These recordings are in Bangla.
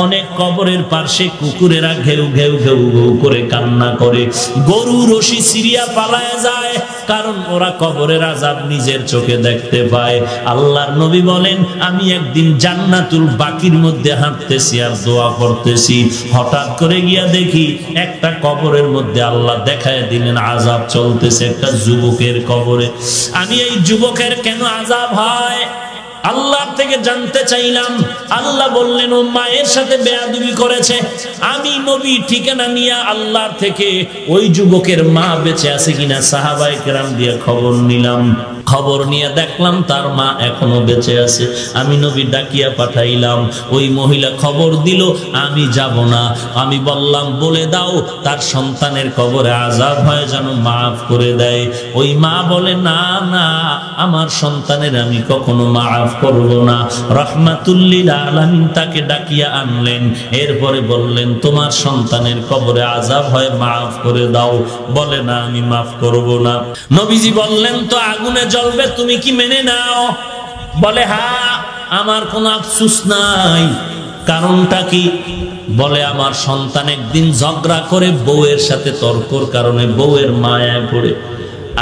অনেক কবরের পাশে কুকুরেরা ঘেউ ঘেউ ঘেউ ঘেউ করে কান্না করে, গরু রশি সিরিয়া পালায় যায়, কারণ ওরা কবরের আযাব নিজের চোখে দেখতে পায়। আল্লাহর নবী বলেন, আমি একদিন জান্নাতুল বাকির মধ্যে হাঁটতেছি আর দোয়া করতেছি, হঠাৎ করে গিয়া দেখি একটা কবরের মধ্যে আল্লাহ দেখায় দিলেন আযাব চলতেছে একটা যুবকের কবরে। আমি এই যুবকের কেন আযাব হয় আল্লাহর থেকে জানতে চাইলাম। আল্লাহ বললেন, ও মায়ের সাথে বেয়াদবি করেছে। আমি নবী ঠিকানা নিয়ে আল্লাহর থেকে ওই যুবকের মা বেঁচে আছে কিনা সাহাবায়ে কেরাম দিয়ে খবর নিলাম। খবর নিয়ে দেখলাম তার মা এখনো বেঁচে আছে। আমি নবী ডাকিয়া পাঠাইলাম, ওই মহিলা খবর দিল আমি যাব না। আমি বললাম, বলে দাও তার সন্তানের কবরে আযাব হয় যেন মাফ করে দেয়। ওই মা বলে, না না, আমার সন্তানের আমি কখনো মাফ করব না। রাহমাতুল লিল আলামিন তাকে ডাকিয়া আনলেন, এরপরে বললেন, তোমার সন্তানের কবরে আযাব হয় মাফ করে দাও। বলে, না আমি মাফ করব না। নবীজি বললেন, তো আগুনে জ্বলবে, তুমি কি মেনে নাও? বলে, হ্যাঁ, আমার কোনো আফসোস নাই। কারণটা কি? বলে, আমার সন্তান একদিন ঝগড়া করে বউয়ের সাথে তর্কর কারণে বউয়ের মায়ায় পড়ে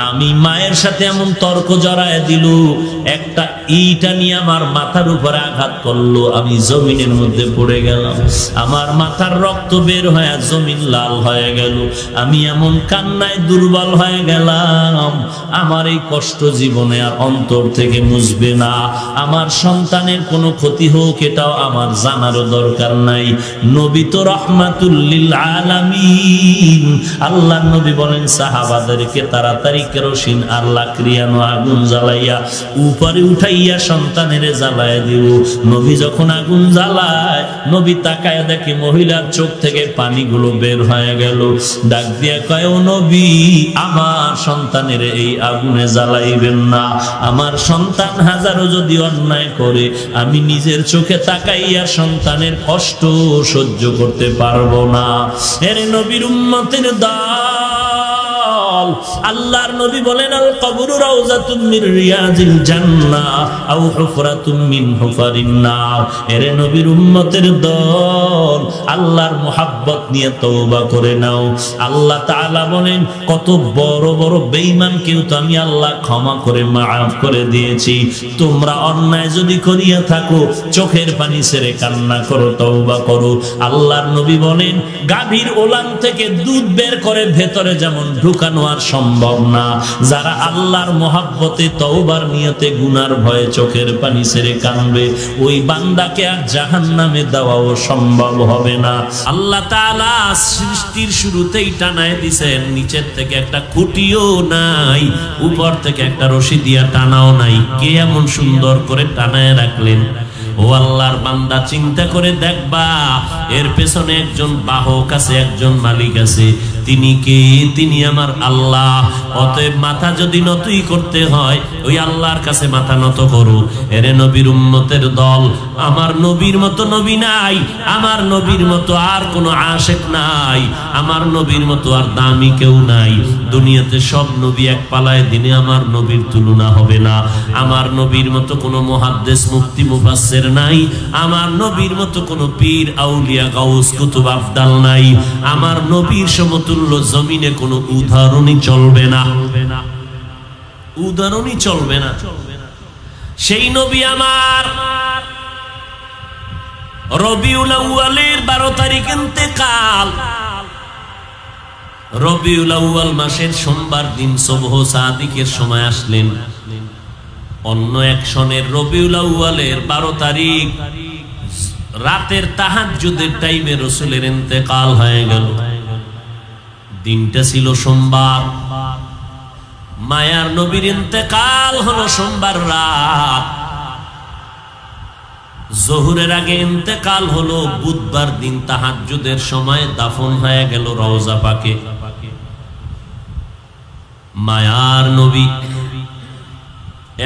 আমি মায়ের সাথে এমন তর্ক জড়ায় দিল, একটা ইটা নিয়ে আমার মাথার উপরে আঘাত করলো, আমি জমিনের মধ্যে পড়ে গেলাম। আমার মাথার রক্ত বের হয়ে জমিন লাল হয়ে গেল। আমি এমন কান্নায় দুর্বল হয়ে গেলাম, আমার এই কষ্ট জীবনে আর অন্তর থেকে মুছবে না। আমার সন্তানের কোনো ক্ষতি হোক এটাও আমার জানারও দরকার নাই। নবী তো রাহমাতুল লিল আলামিন। আল্লাহর নবী বলেন সাহাবাদেরকে তাড়াতাড়ি কেরোসিন আর লাকড়িয়ানো আগুন জ্বালাইয়া উপরে উঠাইয়া সন্তানের জ্বালায় দিব। নবী যখন আগুন জ্বালায়, নবী তাকায় দেখে মহিলার চোখ থেকে পানিগুলো বের হয়ে গেল। ডাক দিয়া কয়, ও নবী, আমার সন্তানের এই আগুনে জ্বালাইবেন না। আমার সন্তান হাজারো যদি অন্যায় করে, আমি নিজের চোখে তাকাইয়া সন্তানের কষ্ট সহ্য করতে পারবো না। এর নবীর উম্মতের দল, আল্লাহর নবী বলেন, আল কবরু রাউযাতুম মির রিয়াজিল জান্নাহ আও হুফরাতুম মিন হুফারিন নার। এর নবীর উম্মতের দল, আল্লাহর মুহাব্বত নিয়ে তওবা করে নাও। আল্লাহ তাআলা বলেন, কত বড় বড় বেঈমানকেও তো আমি আল্লাহ ক্ষমা করে মাফ করে দিয়েছি। তোমরা অন্যায় যদি করিয়া থাকো, চোখের পানি ছেড়ে কান্না করো, তওবা করো। আল্লাহর নবী বলেন, গাভীর ওলান থেকে দুধ বের করে ভেতরে যেমন ঢুকানো আর সম্ভব না, যারা আল্লাহর মুহাব্বতে তওবার নিয়তে গুনার ভয়ে চোখের পানি ছেড়ে কাঁদবে, ওই বান্দাকে আর জাহান্নামে দেওয়াও সম্ভব হবে না। আল্লাহ তাআলা সৃষ্টির শুরুতেই টানায় দিয়েছেন, নিচের থেকে একটা খুঁটিও নাই, উপর থেকে একটা রশি দিয়া টানাও নাই। কে এমন সুন্দর করে টানায় রাখলেন? ও আল্লাহর বান্দা, চিন্তা করে দেখবা, এর পেছনে একজন বাহক আছে, একজন মালিক আছে। তিনি কে? তিনি আমার আল্লাহ। অতএব মাথা যদি নতই করতে হয়, ওই আল্লাহর কাছে মাথা নত করো। এরে নবীর উম্মতের দল, আমার নবীর মতো নবী নাই, আমার নবীর মতো আর কোনো আশেক নাই, আমার নবীর মতো আর দামি কেউ নাই। দুনিয়াতে সব নবী এক পালায় দিনে আমার নবীর তুলনা হবে না। আমার নবীর মতো কোনো মুহাদ্দিস মুফতি মুফাসসির নাই, আমার নবীর মতো কোনো পীর আউলিয়া গাউস কুতুব আফদাল নাই। আমার নবীর সমতুল্য জমিনে কোনো উদাহরণই চলবে না, উদাহরণই চলবে না। সেই নবী আমার রবিউল আউয়ালের 12 তারিখ ইন্তেকাল। রবিউল আউয়াল মাসের সোমবার দিন সুবহ সাদিকের সময় আসলেন। অন্য এক সনের রবিউল আউয়ালের 12 তারিখ রাতের তাহাজ্জুদের টাইমে রাসূলের ইন্তেকাল হয়ে গেল। দিনটা ছিল সোমবার, মায়ার নবীর ইন্তেকাল হলো সোমবার রাত। জোহরের আগে ইন্তেকাল হলো, বুধবার দিন তাহাজ্জুদের সময় দাফন হয়ে গেল রওজা পাকে। মায়ার নবী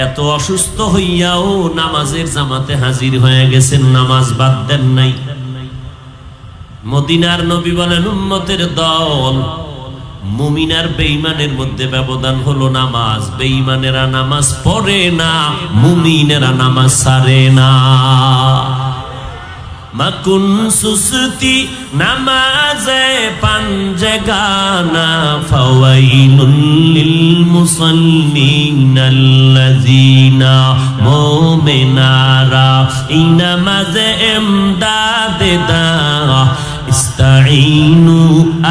এত অসুস্থ হইয়াও নামাজের জামাতে হাজির হয়ে গেছেন, নামাজ বাদ দেন নাই। মদিনার নবী বলেন, উম্মতের দল, মুমিন আর বেঈমানের মধ্যে ব্যবধান হলো নামাজ। বেঈমানেরা নামাজ পড়ে না, মুমিনেরা নামাজ ছাড়ে না। मकुन सुस्ती नमाज़े पंजगाना फवैलुल लिल मुसल्लीन अल्लज़ीना मोमिनारा इनमाज़े इमदादे दा इस्ताईनु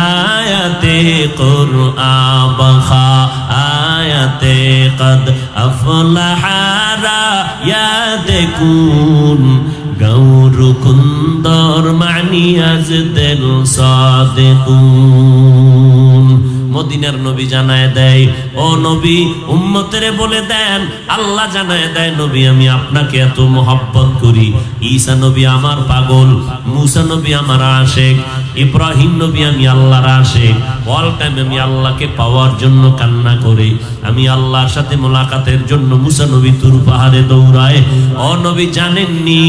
आयते कुरआन बखा आयते कद अफलहारा यादकुन गौर कुंदर मानी आज दिल सादिकुन মদিনার নবী জানায় দেয় ও নবী উম্মতেরে বলে দেন আল্লাহ জানায় দেয় নবী আমি আপনাকে এত মহব্বত করি ঈসা নবী আমার পাগল মুসা নবী আমার আশিক ইব্রাহিম নবী আমি আল্লাহর আশিক অল টাইম আমি আল্লাহকে পাওয়ার জন্য কান্না করি আমি আল্লাহর সাথে মোলাকাতের জন্য মুসা নবী তুর পাহাড়ে দৌড়ায় ও নবী জানেননি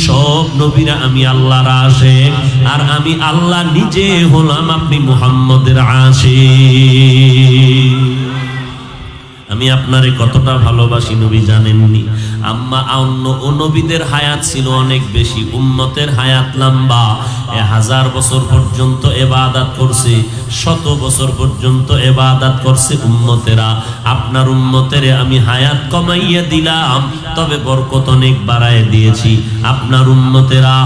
সব নবীরা আমি আল্লাহর আশিক আর আমি আল্লাহ নিজে হলাম আপনি মুহাম্মদের আশিক আমি আপনারে কতটা ভালোবাসি নবী জানেননি আম্মা অন্য নবীদের হায়াত ছিল অনেক বেশি উম্মতের হায়াত লম্বা 1000 বছর পর্যন্ত ইবাদত করছে 100 বছর পর্যন্ত ইবাদত করছে উম্মতেরা আপনার উম্মতেরে আমি হায়াত কমাইয়া দিলাম তবে বরকত অনেক বাড়ায় দিয়েছি আপনার উম্মতেরা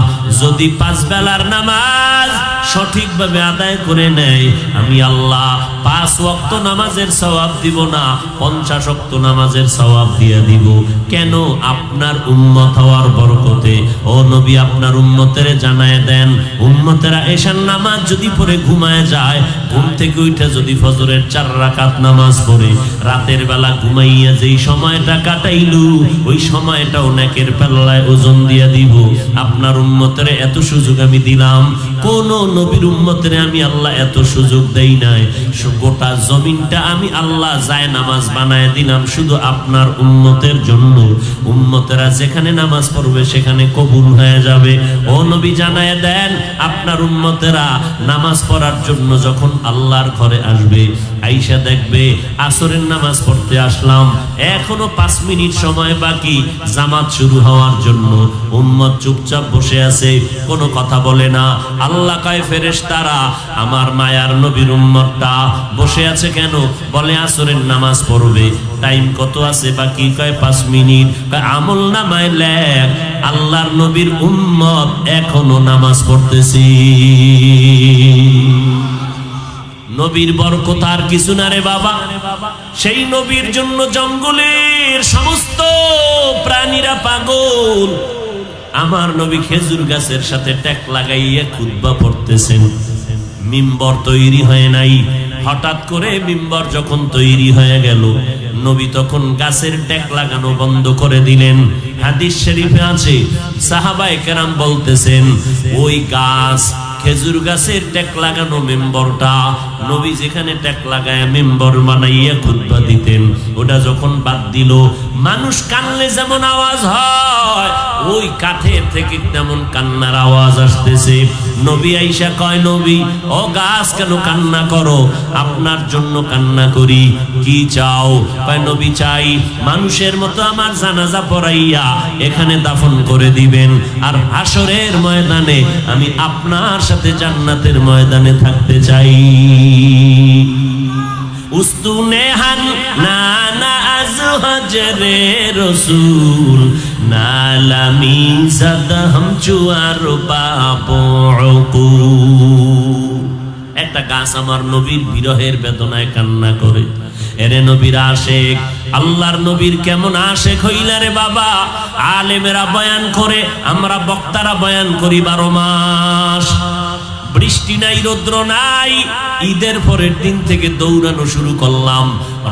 যদি 5 বেলার নামাজ সঠিকভাবে আদায় করে নেয় আমি আল্লাহ 5 ওয়াক্ত নামাজের সওয়াব দিব না 50 ওয়াক্ত নামাজের সওয়াব দিয়ে দিব কেন আপনার উম্মত হওয়ার বরকতে ও নবী আপনার উম্মতেরে জানায় দেন উম্মতেরা এশার নামাজ যদি পড়ে ঘুমায় যায় ঘুম থেকে উঠে যদি ফজরের 4 রাকাত নামাজ পড়ে রাতের বেলা ঘুমাইয়া যেই সময়টা কাটাইলু ওই সময়টাও নেকের পাল্লায় ওজন দিয়ে দিব আপনার উম্মতেরে এত সুযোগ আমি দিলাম কোন নবীর উম্মতেরে আমি আল্লাহ এত সুযোগ দেই নাই গোটা জমিনটা আমি আল্লাহ যায় নামাজ বানায় দিলাম শুধু আপনার উম্মতের জন্য উম্মতেরা যেখানে নামাজ পড়বে সেখানে কবুল হয়ে যাবে ও নবী জানায় দেন আপনার উম্মতেরা নামাজ পড়ার জন্য যখন আল্লাহর ঘরে আসবে আয়েশা দেখবে আসরের নামাজ পড়তে আসলাম এখনো 5 মিনিট সময় বাকি জামাত শুরু হওয়ার জন্য উম্মত চুপচাপ বসে আছে কোনো কথা বলে না আল্লাহ কয় ফেরেশতারা আমার মায়ার নবীর উম্মতটা বসে আছে কেন বলে আসরের নামাজ পড়বে টাইম কত আছে বাকি কয় 5 মিনিট কয় আমল নামায় লেখ আল্লাহর নবীর উম্মত এখনো নামাজ পড়তেছি নবীর বরকত আর কিছু না রে বাবা সেই নবীর জন্য জঙ্গলের সমস্ত প্রাণীরা পাগল আমার নবী খেজুর গাছের সাথে ট্যাক লাগাইয়া খুতবা পড়তেছেন মিম্বর তৈরি হয় নাই হঠাৎ করে মিম্বর যখন তৈরি হয়ে গেল নবী তখন গাছের ট্যাক লাগানো বন্ধ করে দিলেন হাদিস শরীফে আছে সাহাবায়ে কেরাম বলতেছেন ওই গাছ খেজুর গাছের ট্যাক লাগানো মেম্বরটা নবী যেখানে ট্যাক লাগায় মেম্বর বানাইয়া খুতবা দিতেন ওটা যখন বাদ দিল মানুষ কানলে যেমন আওয়াজ হয় ওই কাঠের থেকে তেমন কান্নার আওয়াজ আসতেছে নবী আয়েশা কয় নবী ও গাছ কেন কান্না করো আপনার জন্য কান্না করি কি চাও কয় নবী চাই মানুষের মতো আমার জানাজা পড়াইয়া এখানে দাফন করে দিবেন আর হাসরের ময়দানে আমি আপনার সাথে জান্নাতের ময়দানে থাকতে চাই উস্তুনে হান নানা আজ হজরে রসুল নালামি জাদা হাম চুয়ার বাবু একটা গাছ আমার নবীর বিরহের বেদনায় কান্না করে এরে নবীর আশিক আল্লাহর নবীর কেমন আশিক হইলা রে বাবা আলেমেরা বয়ান করে আমরা বক্তারা বয়ান করি 12 মাস বৃষ্টি নাই রৌদ্র নাই ঈদের পরের দিন থেকে দৌড়ানো শুরু করলাম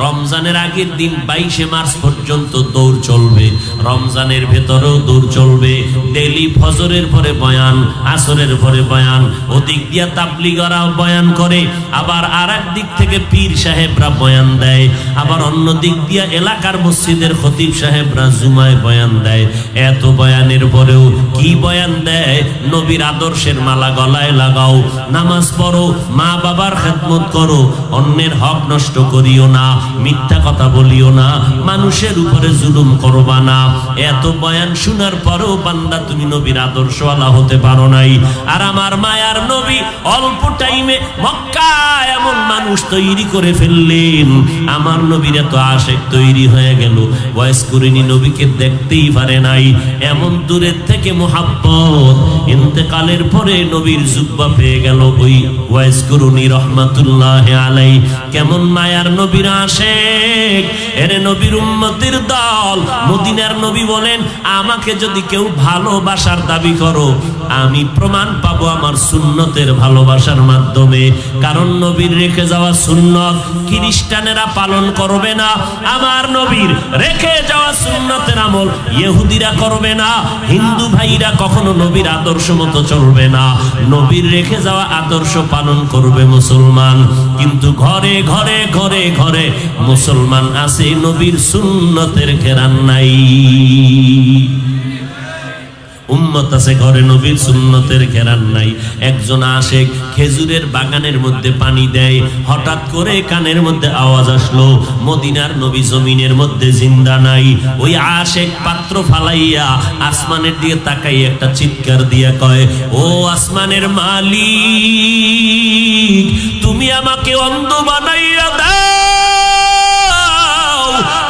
রমজানের আগের দিন 22 মার্চ পর্যন্ত দৌড় চলবে রমজানের ভেতরেও দৌড় চলবে ডেইলি ফজরের পরে বয়ান আসরের পরে বয়ান ওদিক দিয়া তাবলীগরা বয়ান করে আবার আরেক দিক থেকে পীর সাহেবরা বয়ান দেয় আবার অন্য দিক দিয়া এলাকার মসজিদের খতিব সাহেবরা জুমায় বয়ান দেয় এত বয়ানের পরেও কি বয়ান দেয় নবীর আদর্শের মালা গলায় লাগাও নামাজ পড়ো মা বাবার বাবার খেদমত করো, অন্যের হক নষ্ট করিও না, মিথ্যা কথা বলিও না, মানুষের উপরে জুলুম করবা না। এত বয়ান শোনার পরেও বান্দা তুমি নবীর আদর্শওয়ালা হতে পারো নাই। আর আমার মায়ার নবী অল্প টাইমে মক্কায় এমন মানুষ তৈরি করে ফেললেন, আমার নবীর এত আশেক তৈরি হয়ে গেল, ওয়াইস করিনি নবীকে দেখতেই পারে নাই, এমন দূরের থেকে মুহাব্বত। ইন্তেকালের পরে নবীর জুব্বা পেয়ে গেল ওই ওয়াইস করিনি রহমাতুল্লাহ আলাইহি। কেমন মায়ার নবীর আশেক, এরে নবীর উম্মতের দল। মদিনার নবী বলেন, আমাকে যদি কেউ ভালোবাসার দাবি করো, আমি প্রমাণ পাবো আমার সুন্নতের ভালোবাসার মাধ্যমে। কারণ নবীর রেখে যাওয়া সুন্নত খ্রিস্টানেরা পালন করবে না, আমার নবীর রেখে যাওয়া সুন্নতের আমল ইহুদিরা করবে না, হিন্দু ভাইরা কখনো নবীর আদর্শ মতো চলবে না। নবীর রেখে যাওয়া আদর্শ পালন করবে মুসলমান। কিন্তু ঘরে ঘরে ঘরে ঘরে মুসলমান আছে, নবীর সুন্নতের ঘেরান নাই। উম্মত আছে ঘরে, নবীর সুন্নতের ঘেরান নাই। একজন আশেক খেজুরের বাগানের মধ্যে পানি দেয়, হঠাৎ করে কানের মধ্যে আওয়াজ আসলো, মদিনার নবী জমিনের মধ্যে জিন্দা নাই। ওই আশেক পাত্র ফালাইয়া আসমানের দিকে তাকাই একটা চিৎকার দিয়া কয়, ও আসমানের মালিক, তুমি আমাকে অন্ধ বানাইয়া দাও,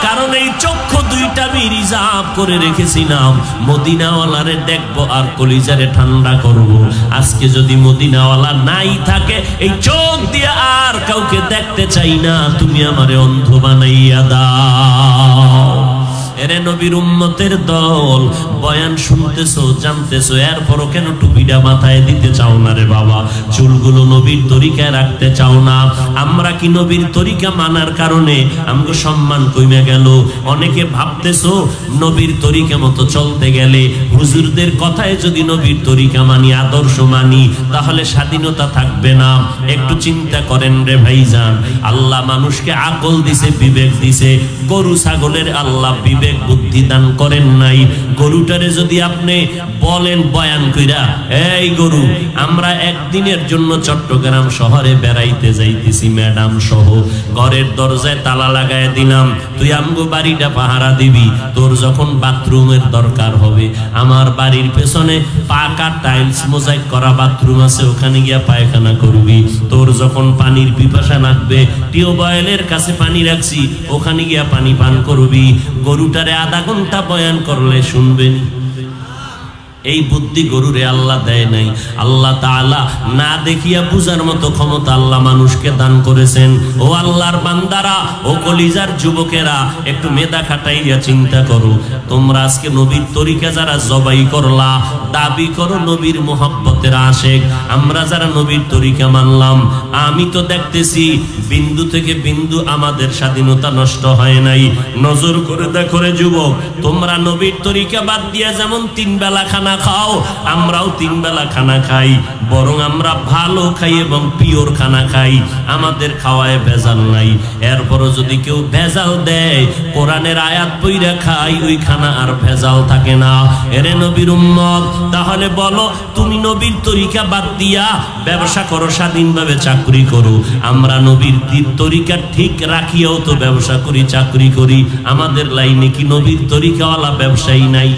কারণ এই চক্ষু দুইটা আমি রিজার্ভ করে রেখেছিলাম, মদিনাওয়ালারে দেখবো আর কলিজারে ঠান্ডা করব। আজকে যদি মদিনাওয়ালা নাই থাকে, এই চোখ দিয়ে আর কাউকে দেখতে চাই না, তুমি আমারে অন্ধ বানাইয়া দাও। এরে নবীর উম্মতের দল, বয়ান শুনতেছো, জানতেছো, এরপরও কেন টুপিটা মাথায় দিতে চাও না রে বাবা? চুলগুলো নবীর তরিকায় রাখতে চাও না? আমরা কি নবীর তরিকা মানার কারণে আমগো সম্মান কমে গেল? অনেকে ভাবতেছো নবীর তরিকা মতো চলতে গেলে, হুজুরদের কথায় যদি নবীর তরিকা মানি, আদর্শ মানি, তাহলে স্বাধীনতা থাকবে না। একটু চিন্তা করেন রে ভাইজান, আল্লাহ মানুষকে আকল দিছে, বিবেক দিছে, গরু ছাগলের আল্লাহ বিবেক বুদ্ধি দান করেন নাই। গরুটারে যদি আপনি বলেন বয়ান কইরা, এই গরু, আমরা একদিনের জন্য চট্টগ্রাম শহরে বেড়াইতে যাইতেছি ম্যাডাম সহ, ঘরের দরজায় তালা লাগায় দিলাম, তুই আমগো বাড়িটা পাহারা দিবি, তোর যখন বাথরুমের দরকার হবে, আমার বাড়ির পেছনে পাকা টাইলস মোজাইক করা বাথরুম আছে, ওখানে গিয়া পায়খানা করবি, তোর যখন পানির পিপাসা লাগবে, টিউবওয়েলের কাছে পানি রাখছি, ওখানে গিয়া পানি পান করবি। গরুটারে আধা ঘন্টা বয়ান করলে শুনবেন? এই বুদ্ধি গরুরে আল্লাহ দেয় নাই। আল্লাহ তাআলা না দেখিয়া বুঝার মতো ক্ষমতা আল্লাহ মানুষকে দান করেছেন। ও আল্লাহর বান্দারা, ও কলিজার যুবকেরা, একটু মেধা খাটাইয়া চিন্তা করো। তোমরা আজকে নবীর তরিকা যারা জবাই করলা, দাবি করো নবীর মুহাব্বতের আশেক। আমরা যারা নবীর তরিকা মানলাম, আমি তো দেখতেছি বিন্দু থেকে বিন্দু আমাদের স্বাধীনতা নষ্ট হয় নাই। নজর করে দেখো রে যুবক, তোমরা নবীর তরিকা বাদ দিয়া যেমন 3 বেলা খানা খাও, আমরাও 3 বেলা খানা খাই, বরং আমরা ভালো খাই এবং পিওর খানা খাই, আমাদের খাওয়ায় ভেজাল নাই। এরপরও যদি কেউ ভেজাল দেয়, কোরআনের আয়াত পইরা খাই, ওই খানা আর ভেজাল থাকে না। এরে নবীর উম্মত, তাহলে বলো, তুমি নবীর তরিকা বাদ দিয়া ব্যবসা করো, স্বাধীনভাবে চাকরি করো। আমরা নবীর তরিকা ঠিক রাখিয়াও তো ব্যবসা করি, চাকরি করি। আমাদের লাইনে কি নবীর তরিকাওয়ালা ব্যবসায়ী নাই?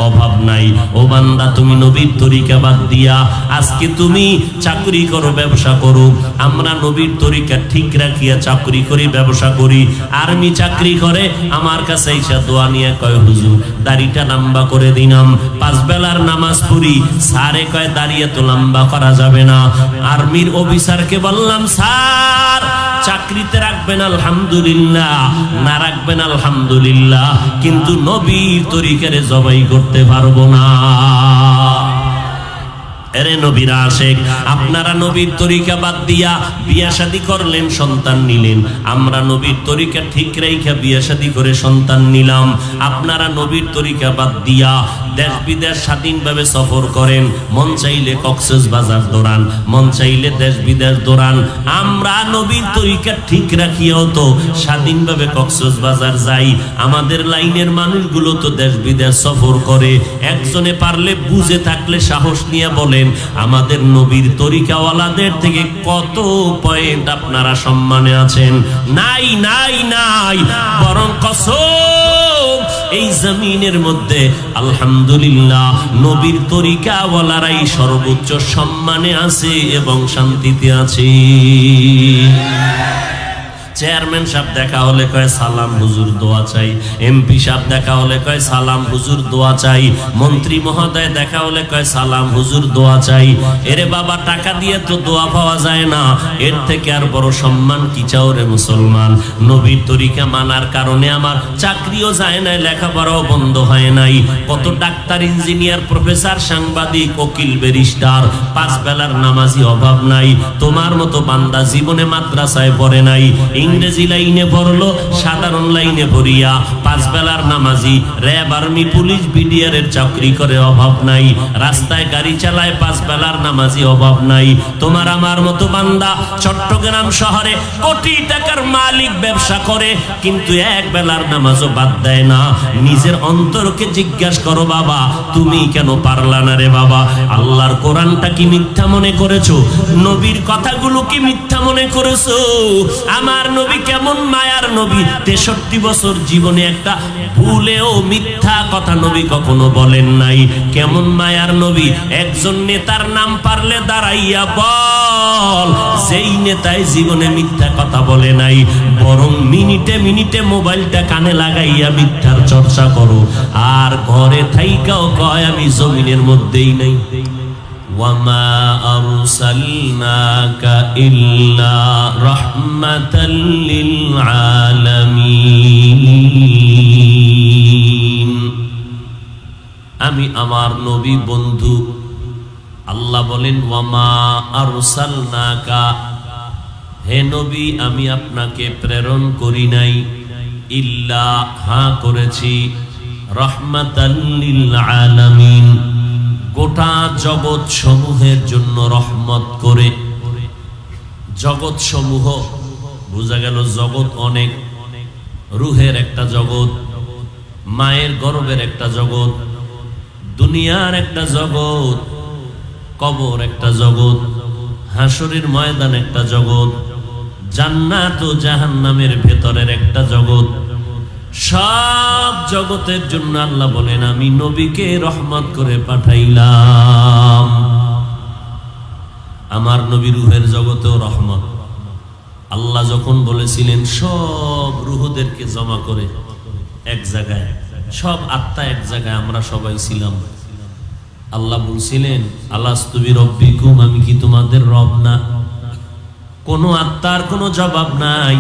অভাব নাই। ও বান্দা, তুমি নবীর তরিকা বাদ দিয়া আজকে তুমি চাকরি করো, ব্যবসা করো। আমরা নবীর তরিকা ঠিক রাখিয়া চাকরি করি, ব্যবসা করি। আর্মি চাকরি করে, আমার কাছে এসে দোয়া নিয়ে কয়, হুজুর দাড়িটা লম্বা করে দিলাম, 5 বেলার নামাজ পড়ি। স্যারে কয়, দাঁড়িয়ে তো লম্বা করা যাবে না। আর্মির অফিসারকে বললাম, স্যার চাকরিতে রাখবেন আলহামদুলিল্লাহ, না রাখবেন আলহামদুলিল্লাহ, কিন্তু নবীর তরিকারে জবাই করতে পারবো না। এরে নবীর আশেক, আপনারা নবীর তরিকা বাদ দিয়া বিয়া শাদী করলেন, সন্তান নিলেন। আমরা নবীর তরিকা ঠিক রাইখা বিয়া শাদী করে সন্তান নিলাম। আপনারা নবীর তরিকা বাদ দিয়া দেশ বিদেশ স্বাধীনভাবে সফর করেন, মন চাইলে কক্সবাজার দৌড়ান, মন চাইলে দেশ বিদেশ দৌড়ান। আমরা নবীর তরিকা ঠিক রাখিয়াও তো স্বাধীনভাবে কক্সবাজার যাই। আমাদের লাইনের মানুষগুলো তো দেশ বিদেশ সফর করে। একজনে পারলে বুঝে থাকলে সাহস নিয়ে বলেন, আমাদের নবীর তরিকাওয়ালাদের থেকে কত পয়েন্ট আপনারা সম্মানে আছেন? নাই নাই নাই, বরং কসম এই জমিনের মধ্যে আলহামদুলিল্লাহ নবীর তরিকাওয়ালারাই সর্বোচ্চ সম্মানে আছে এবং শান্তিতে আছে। চেয়ারম্যান সাহেব দেখা হলে কয় সালাম হুজুর দোয়া চাই, এমপি সাহেব দেখা হলে কয় সালাম হুজুর দোয়া চাই, মন্ত্রী মহোদয় দেখা হলে কয় সালাম হুজুর দোয়া চাই। এরে বাবা, টাকা দিয়ে তো দোয়া পাওয়া যায় না, এর থেকে আর বড় সম্মান কি চাও রে মুসলমান? নবীর তরিকা মানার কারণে আমার চাকরিও যায় নাই, লেখাপড়াও বন্ধ হয় নাই। কত ডাক্তার, ইঞ্জিনিয়ার, প্রফেসর, সাংবাদিক, উকিল, ব্যারিস্টার, 5 বেলার নামাজি অভাব নাই। তোমার মতো বান্দা জীবনে মাদ্রাসায় পড়ে নাই, ইংরেজি লাইনে পড়লো, সাধারণ লাইনে পড়িয়া 5 বেলার নামাজি, র্যাব, আর্মি, পুলিশ, বিডিআর এর চাকরি করে অভাব নাই। রাস্তায় গাড়ি চালায় 5 বেলার নামাজি অভাব নাই। তোমার আমার মতো বান্দা চট্টগ্রাম শহরে কোটি টাকার মালিক, ব্যবসা করে, কিন্তু 1 বেলার নামাজও বাদ দেয় না। নিজের অন্তরকে জিজ্ঞাসা করো, বাবা তুমি কেন পারলা না রে বাবা? আল্লাহর কোরআনটা কি মিথ্যা মনে করেছো? নবীর কথাগুলো কি মিথ্যা মনে করেছো? আমার নবী কেমন মায়ার নবী, 63 বছর জীবনে একটা ভুলেও মিথ্যা কথা নবী কখনো বলেন নাই। কেমন মায়ার নবী, একজন নেতার নাম পারলে দাঁড়াইয়া বল, যেই নেতায় জীবনে মিথ্যা কথা বলে নাই, বরং মিনিটে মিনিটে মোবাইলটা কানে লাগাইয়া মিথ্যার চর্চা করো, আর ঘরে থাইকাও কয় আমি জমিনের মধ্যেই নাই। وما أرسلناك إلا رحمة للعالمين। আমি আমার নবী বন্ধু, আল্লাহ বলেন ওয়ামা আরসালনাকা, হে নবী আমি আপনাকে প্রেরণ করি নাই, ইল্লা, হ্যাঁ করেছি, রাহমাতাল লিল আলামিন, গোটা জগৎ সমূহের জন্য রহমত করে। জগৎ সমূহ বোঝা গেল, জগৎ অনেক, রুহের একটা জগৎ, মায়ের গর্ভের একটা জগৎ, দুনিয়ার একটা জগৎ, কবর একটা জগৎ, হাসরের ময়দান একটা জগৎ, জান্নাত ও জাহান্নামের ভেতরের একটা জগৎ। সব জগতের জন্য আল্লাহ বলেন আমি নবীকে রহমত করে পাঠাইলাম। আমার নবী রুহের জগতেও রহমত। আল্লাহ যখন বলেছিলেন সব রুহদেরকে জমা করে এক জায়গায়, সব আত্মা এক জায়গায়, আমরা সবাই ছিলাম। আল্লাহ বলছিলেন আলাস্তু বিরব্বিকুম, আমি কি তোমাদের রব না? কোন আত্মার কোনো জবাব নাই।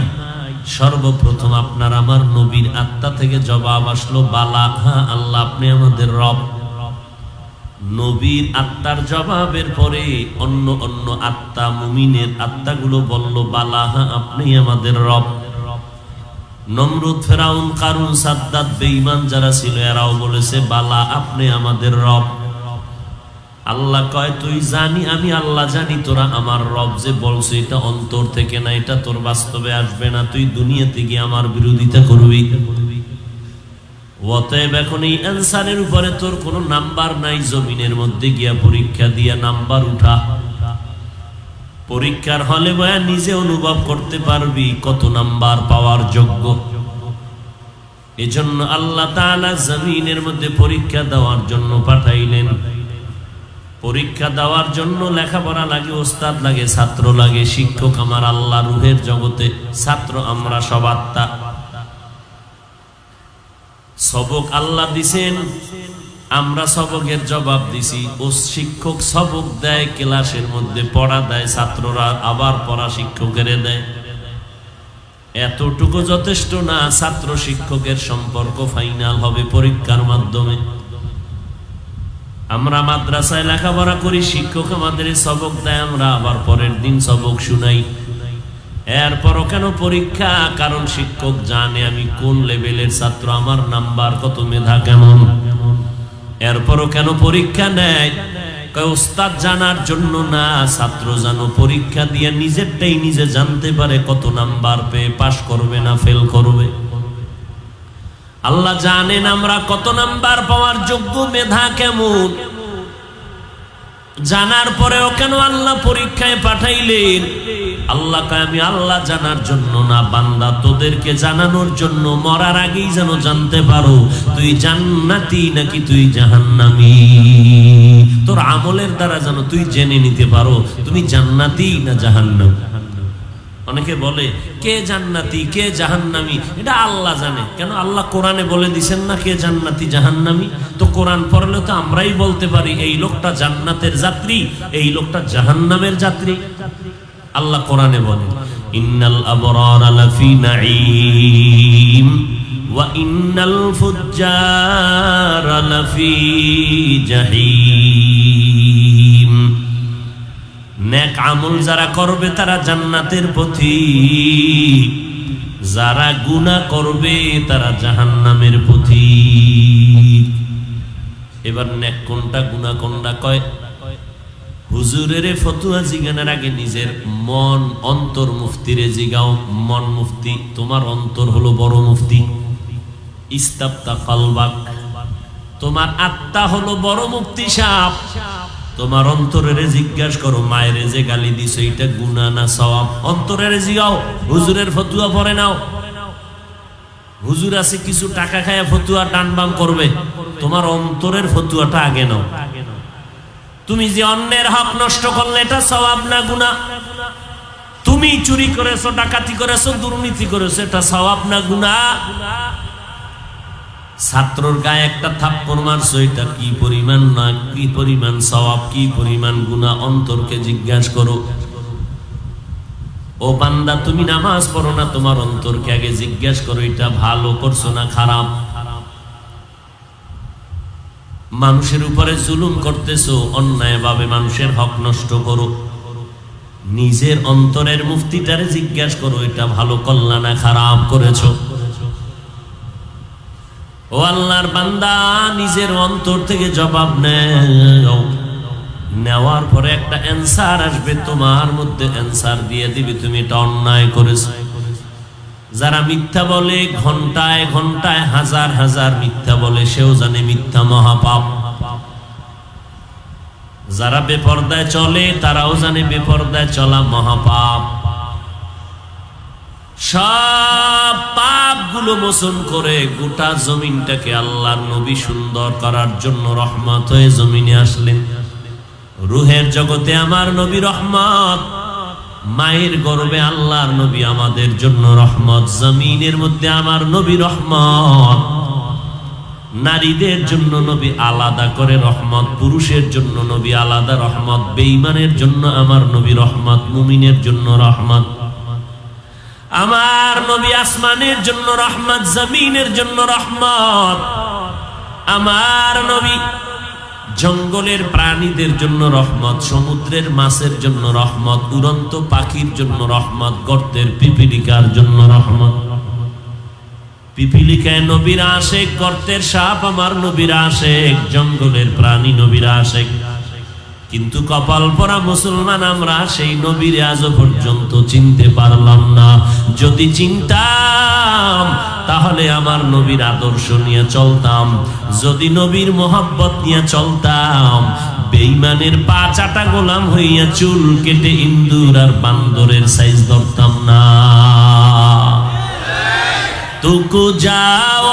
সর্বপ্রথম আপনার আমার নবীর আত্মা থেকে জবাব আসলো বালা, হ্যাঁ আল্লাহ আপনি আমাদের রব। নবীর আত্মার জবাবের পরে অন্য অন্য আত্মা, মুমিনের আত্মাগুলো বলল বালা, হ্যাঁ আপনি আমাদের রব। নমরুদ, ফেরাউন, কারুন, সাদ্দাত, বেঈমান যারা ছিল এরাও বলেছে বালা আপনি আমাদের রব। আল্লাহ কয় তুই জানি, আমি আল্লাহ জানি তোরা আমার রব যে বলছে এটা অন্তর থেকে না, এটা তোর বাস্তবে আসবে না, তুই দুনিয়াতে গিয়ে আমার বিরোধিতা করবি। অতএব এখন এই অ্যানসারের উপরে তোর কোনো নাম্বার নাই, জমিনের মধ্যে গিয়া পরীক্ষা দিয়া নাম্বার উঠা। পরীক্ষার হলে বয়া নিজে অনুভব করতে পারবি কত নাম্বার পাওয়ার যোগ্য। এজন্য আল্লাহ তাআলা জমিনের মধ্যে পরীক্ষা দেওয়ার জন্য পাঠাইলেন। পরীক্ষা দেওয়ার জন্য লেখাপড়া লাগে, ওস্তাদ লাগে, ছাত্র লাগে, শিক্ষক আমার আল্লাহ রুহের জগতে, ছাত্র আমরা সব আত্মা। সবক আল্লাহ দিছেন, আমরা সবকের জবাব দিছি। ও শিক্ষক সবক দেয়, ক্লাসের মধ্যে পড়া দেয়, ছাত্ররা আবার পড়া শিক্ষকের দেয়। এতটুকু যথেষ্ট না, ছাত্র শিক্ষকের সম্পর্ক ফাইনাল হবে পরীক্ষার মাধ্যমে। আমরা মাদ্রাসায় লেখাপড়া করি, শিক্ষক আমাদের সবক দেয়, আমরা আবার পরের দিন সবক শুনাই। এরপরও কেন পরীক্ষা? কারণ শিক্ষক জানে আমি কোন লেভেলের ছাত্র, আমার নাম্বার কত, মেধা কেমন। এরপরও কেন পরীক্ষা নেয়? কয় ওস্তাদ জানার জন্য না, ছাত্র জানো পরীক্ষা দিয়ে নিজেরটাই নিজে জানতে পারে কত নাম্বার পেয়ে পাশ করবে না ফেল করবে। আল্লাহ জানেন আমরা কত নাম্বার পাওয়ার যোগ্য, মেধা কেমন। জানার পরেও কেন আল্লাহ পরীক্ষায় পাঠাইলেন? আল্লাহ কয় আমি আল্লাহ জানার জন্য না, বান্দা তোদেরকে জানানোর জন্য, মরার আগেই যেন জানতে পারো তুই জান্নাতি নাকি তুই জাহান্নামী। তোর আমলের দ্বারা যেন তুই জেনে নিতে পারো তুমি জান্নাতি না জাহান্নামী। অনেকে বলে কে জান্নাতি কে জাহান্নামী, এটা আল্লাহ জানে। কেন? আল্লাহ কোরআনে বলে দিছেন না কে জান্নাতি জাহান্নামী? তো কোরআন পড়লে তো আমরাই বলতে পারি এই লোকটা জান্নাতের যাত্রী, এই লোকটা জাহান্নামের যাত্রী। আল্লাহ কোরআনে বলেন ইন্নাল আবরারা লাফি নাঈম ওয়া ইন্নাল ফুজ্জারা লাফি জাহিম। নেক আমল যারা করবে তারা জান্নাতের পথিক, যারা গুনাহ করবে তারা জাহান্নামের পথিক। এবার নেক কোনটা গুনাহ কোনটা কয়? হুজুরের ফতুয়া জিগানোর আগে নিজের মন অন্তর মুফতিরে জিগাও। মন মুফতি, তোমার অন্তর হলো বড় মুফতি। ইস্তাফতা কলবাক, তোমার আত্মা হলো বড় মুফতি সাহেব। তোমার অন্তরের জিজ্ঞাসা করো মায়ের যে গালি দিছো এটা গুনাহ না সওয়াব? অন্তরের জিগাও। হুজুরের ফতুয়া পড়ে নাও। হুজুর আছে কিছু টাকা খায়া ফতুয়া টানবাম করবে, তোমার অন্তরের ফতুয়াটা আগে নাও। তুমি যে অন্যের হক নষ্ট করলে এটা সওয়াব না গুনাহ? তুমি চুরি করেছো, ডাকাতি করেছো, দুর্নীতি করেছো, এটা সওয়াব না গুনাহ? ছাত্রর গায়ে একটা থাপ্পড় মারছো, এটা কি পরিমাণ না কি পরিমাণ সওয়াব, কি পরিমাণ গুনাহ? অন্তরকে জিজ্ঞাসা করো। ও বান্দা তুমি নামাজ পড়ো না, তোমার অন্তরকে আগে জিজ্ঞাসা করো এটা ভালো করছো না খারাপ। মানুষের উপরে জুলুম করতেছো, অন্যায়ভাবে মানুষের হক নষ্ট করো, নিজের অন্তরের মুফতিটারে জিজ্ঞাসা করো এটা ভালো করলা না খারাপ করেছো। ও আল্লাহর বান্দা নিজের অন্তর থেকে জবাব নেও। নেওয়ার পরে একটা অ্যানসার আসবে, তোমার মধ্যে অ্যানসার দিয়ে দিবে তুমি এটা অন্যায় করেছো। যারা মিথ্যা বলে ঘন্টায় ঘন্টায় হাজার হাজার মিথ্যা বলে, সেও জানে মিথ্যা মহাপাপ। যারা বেপরদায় চলে তারাও জানে বেপরদায় চলা মহাপাপ। সব পাপ গুলো মোচন করে গোটা জমিনটাকে আল্লাহর নবী সুন্দর করার জন্য রহমত হয়ে জমিনে আসলেন। রুহের জগতে আমার নবী রহমত, মায়ের গর্ভে আল্লাহর নবী আমাদের জন্য রহমত, জমিনের মধ্যে আমার নবী রহমত। নারীদের জন্য নবী আলাদা করে রহমত, পুরুষের জন্য নবী আলাদা রহমত, বেঈমানের জন্য আমার নবী রহমত, মুমিনের জন্য রহমত। আমার নবী আসমানের জন্য রহমত, জমিনের জন্য রহমত। আমার নবী জঙ্গলের প্রাণীদের জন্য রহমত, সমুদ্রের মাছের জন্য রহমত, উড়ন্ত পাখির জন্য রহমত, গর্তের পিপিলিকার জন্য রহমত। পিপিলিকায় নবীর আশেক, গর্তের সাপ আমার নবীর আশেক, জঙ্গলের প্রাণী নবীর আশেক। কিন্তু কপাল পরা মুসলমান আমরা সেই নবীর আজও পর্যন্ত চিনতে পারলাম না। যদি চিনতাম তাহলে আমার নবীর আদর্শ নিয়ে চলতাম, যদি নবীর মোহাব্বত নিয়ে চলতাম, বেঈমানের পা চাটা গোলাম হইয়া চুল কেটে ইন্দুর আর বান্দরের সাইজ ধরতাম না। तुको जाओ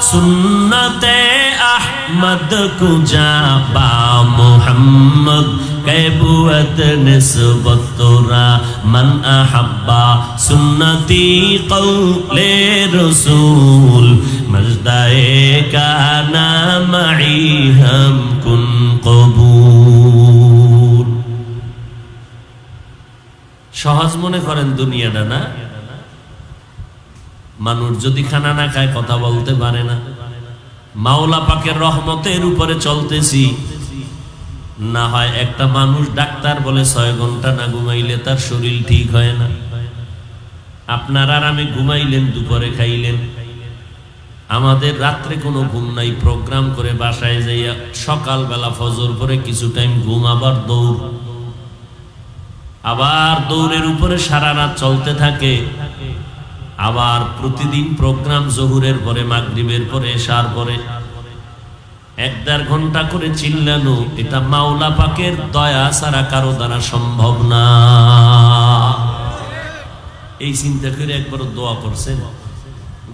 सुन्नते अहमद को जाबा मोहम्मद कैबुअत निस्बत तोरा मन अहब्बा सुन्नती कौले रसूल मजदाए का नाम हम कुन कबूल। সহজ মনে করেন দুনিয়াটা না? মানুষ যদি খানা না খায় কথা বলতে পারে না। মাওলা পাকের রহমতের উপরে চলতেছি। না হয় একটা মানুষ ডাক্তার বলে 6 ঘন্টা না ঘুমাইলে তার শরীর ঠিক হয় না। আপনার আর আমি ঘুমাইলেন, দুপুরে খাইলেন, আমাদের রাত্রে কোনো ঘুম নাই, প্রোগ্রাম করে বাসায় যাইয়া সকালবেলা ফজর করে কিছু টাইম ঘুম, আবার দৌড়, আবার দৌড়ের উপরে সারা রাত চলতে থাকে, আবার প্রতিদিন প্রোগ্রাম জোহরের পরে, মাগরিবের পরে, এশার পরে 1-1.5 ঘন্টা করে চিল্লানো। এটা মাওলা পাকের দয়া ছাড়া কারো দ্বারা সম্ভব না। এই চিন্তা করে একবার দোয়া করছেন,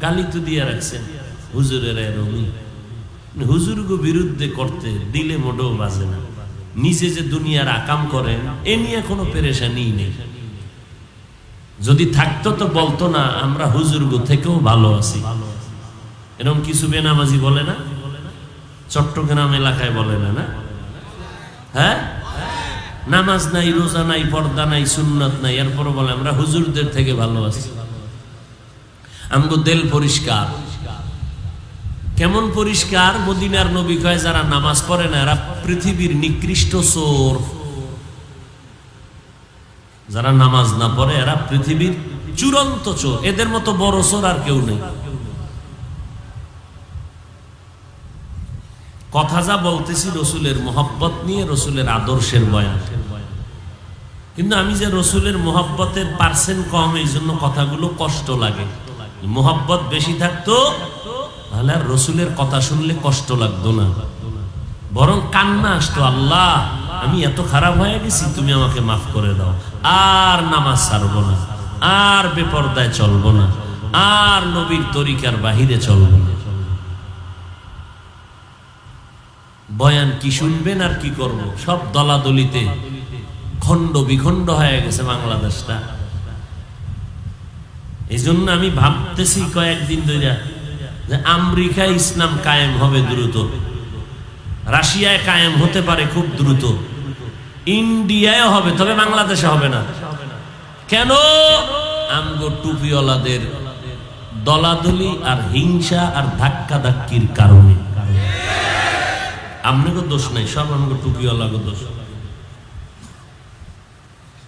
গালি তো দিয়ে রাখছেন হুজুরের এরকমই, হুজুরকে বিরুদ্ধে করতে দিলে মোটেও বাজে না। নিজে যে দুনিয়ার আকাম করেন এ নিয়ে কোনো পেরেশানি নেই। যদি থাকতো তো বলতো না আমরা হুজুরগো থেকেও ভালো আছি। এরকম কিছু বেনামাজি বলে না, চট্টগ্রাম এলাকায় বলে না, না হ্যাঁ, নামাজ নাই, রোজা নাই, পর্দা নাই, সুন্নাত নাই, এরপর বলে আমরা হুজুরদের থেকে ভালো আছি। আমগো দিল পরিষ্কার। কেমন পরিষ্কার? মদিনার নবী কয় যারা নামাজ পড়ে না এরা পৃথিবীর নিকৃষ্ট চোর। যারা নামাজ না পড়ে এরা পৃথিবীর চূড়ান্ত চোর। এদের মতো বড় চোর আর কেউ নেই। কথা যা বলতেছি রসুলের মোহাব্বত নিয়ে, রসুলের আদর্শের বয়ান, কিন্তু আমি যে রসুলের মোহাব্বতের পার্সেন্ট কম, এই জন্য কথাগুলো কষ্ট লাগে। মোহাব্বত বেশি থাকতো তাহলে আর রসুলের কথা শুনলে কষ্ট লাগতো না, বরং কান্না আসতো, আল্লাহ আমি এত খারাপ হয়ে গেছি, তুমি আমাকে মাফ করে দাও, আর নামাজ ছাড়বো না, আর বেপরদায় চলবো না, আর নবীর তরিকার বাহিরে চলবো না। বয়ান কি শুনবেন আর কি করব, সব দলাদলিতে খণ্ড বিখণ্ড হয়ে গেছে বাংলাদেশটা। এই জন্য আমি ভাবতেছি কয়েকদিন ধরে যে আমেরিকায় ইসলাম কায়েম হবে দ্রুত, রাশিয়ায় কায়েম হতে পারে খুব দ্রুত, ইন্ডিয়ায় হবে, তবে বাংলাদেশে হবে না। কেন? আমগো টুপিওয়ালাদের দলাদলি আর হিংসা আর ধাক্কা ধাক্কির কারণে। আপনাকে দোষ নাই, সব আমগো টুপিওয়ালাকে দোষ।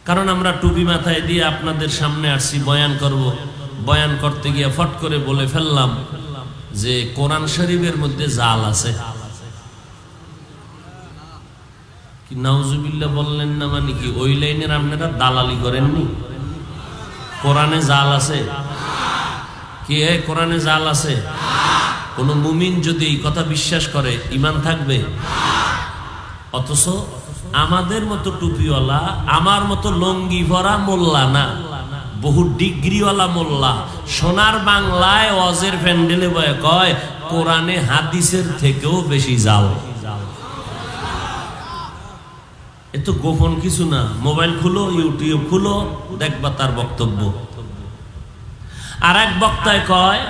কারণ আমরা টুপি মাথায় দিয়ে আপনাদের সামনে আসছি, বয়ান করব। বয়ান করতে গিয়ে ফট করে বলে ফেললাম যে কোরআন শরীফের মধ্যে জাল আছে। কি নাউজুবিল্লাহ বললেন না? মানে কি ওই লাইনের আপনারা দালালি করেননি? কোরআনে জাল আছে কি? কোরআনে জাল আছে? কোন মুমিন যদি এই কথা বিশ্বাস করে ঈমান থাকবে? অথচ আমাদের মতো টুপিওয়ালা, আমার মতো লঙ্গি ভরা মোল্লা না, বহু ডিগ্রিওয়ালা মোল্লা সোনার বাংলায় ওয়াজের প্যান্ডেলে বয়ে কয় কোরআনে হাদিসের থেকেও বেশি জাল। এত গোপন কিছু না, মোবাইল খুলো, ইউটিউব খুলো, দেখবা তার বক্তব্য। আর এক বক্তায় কয়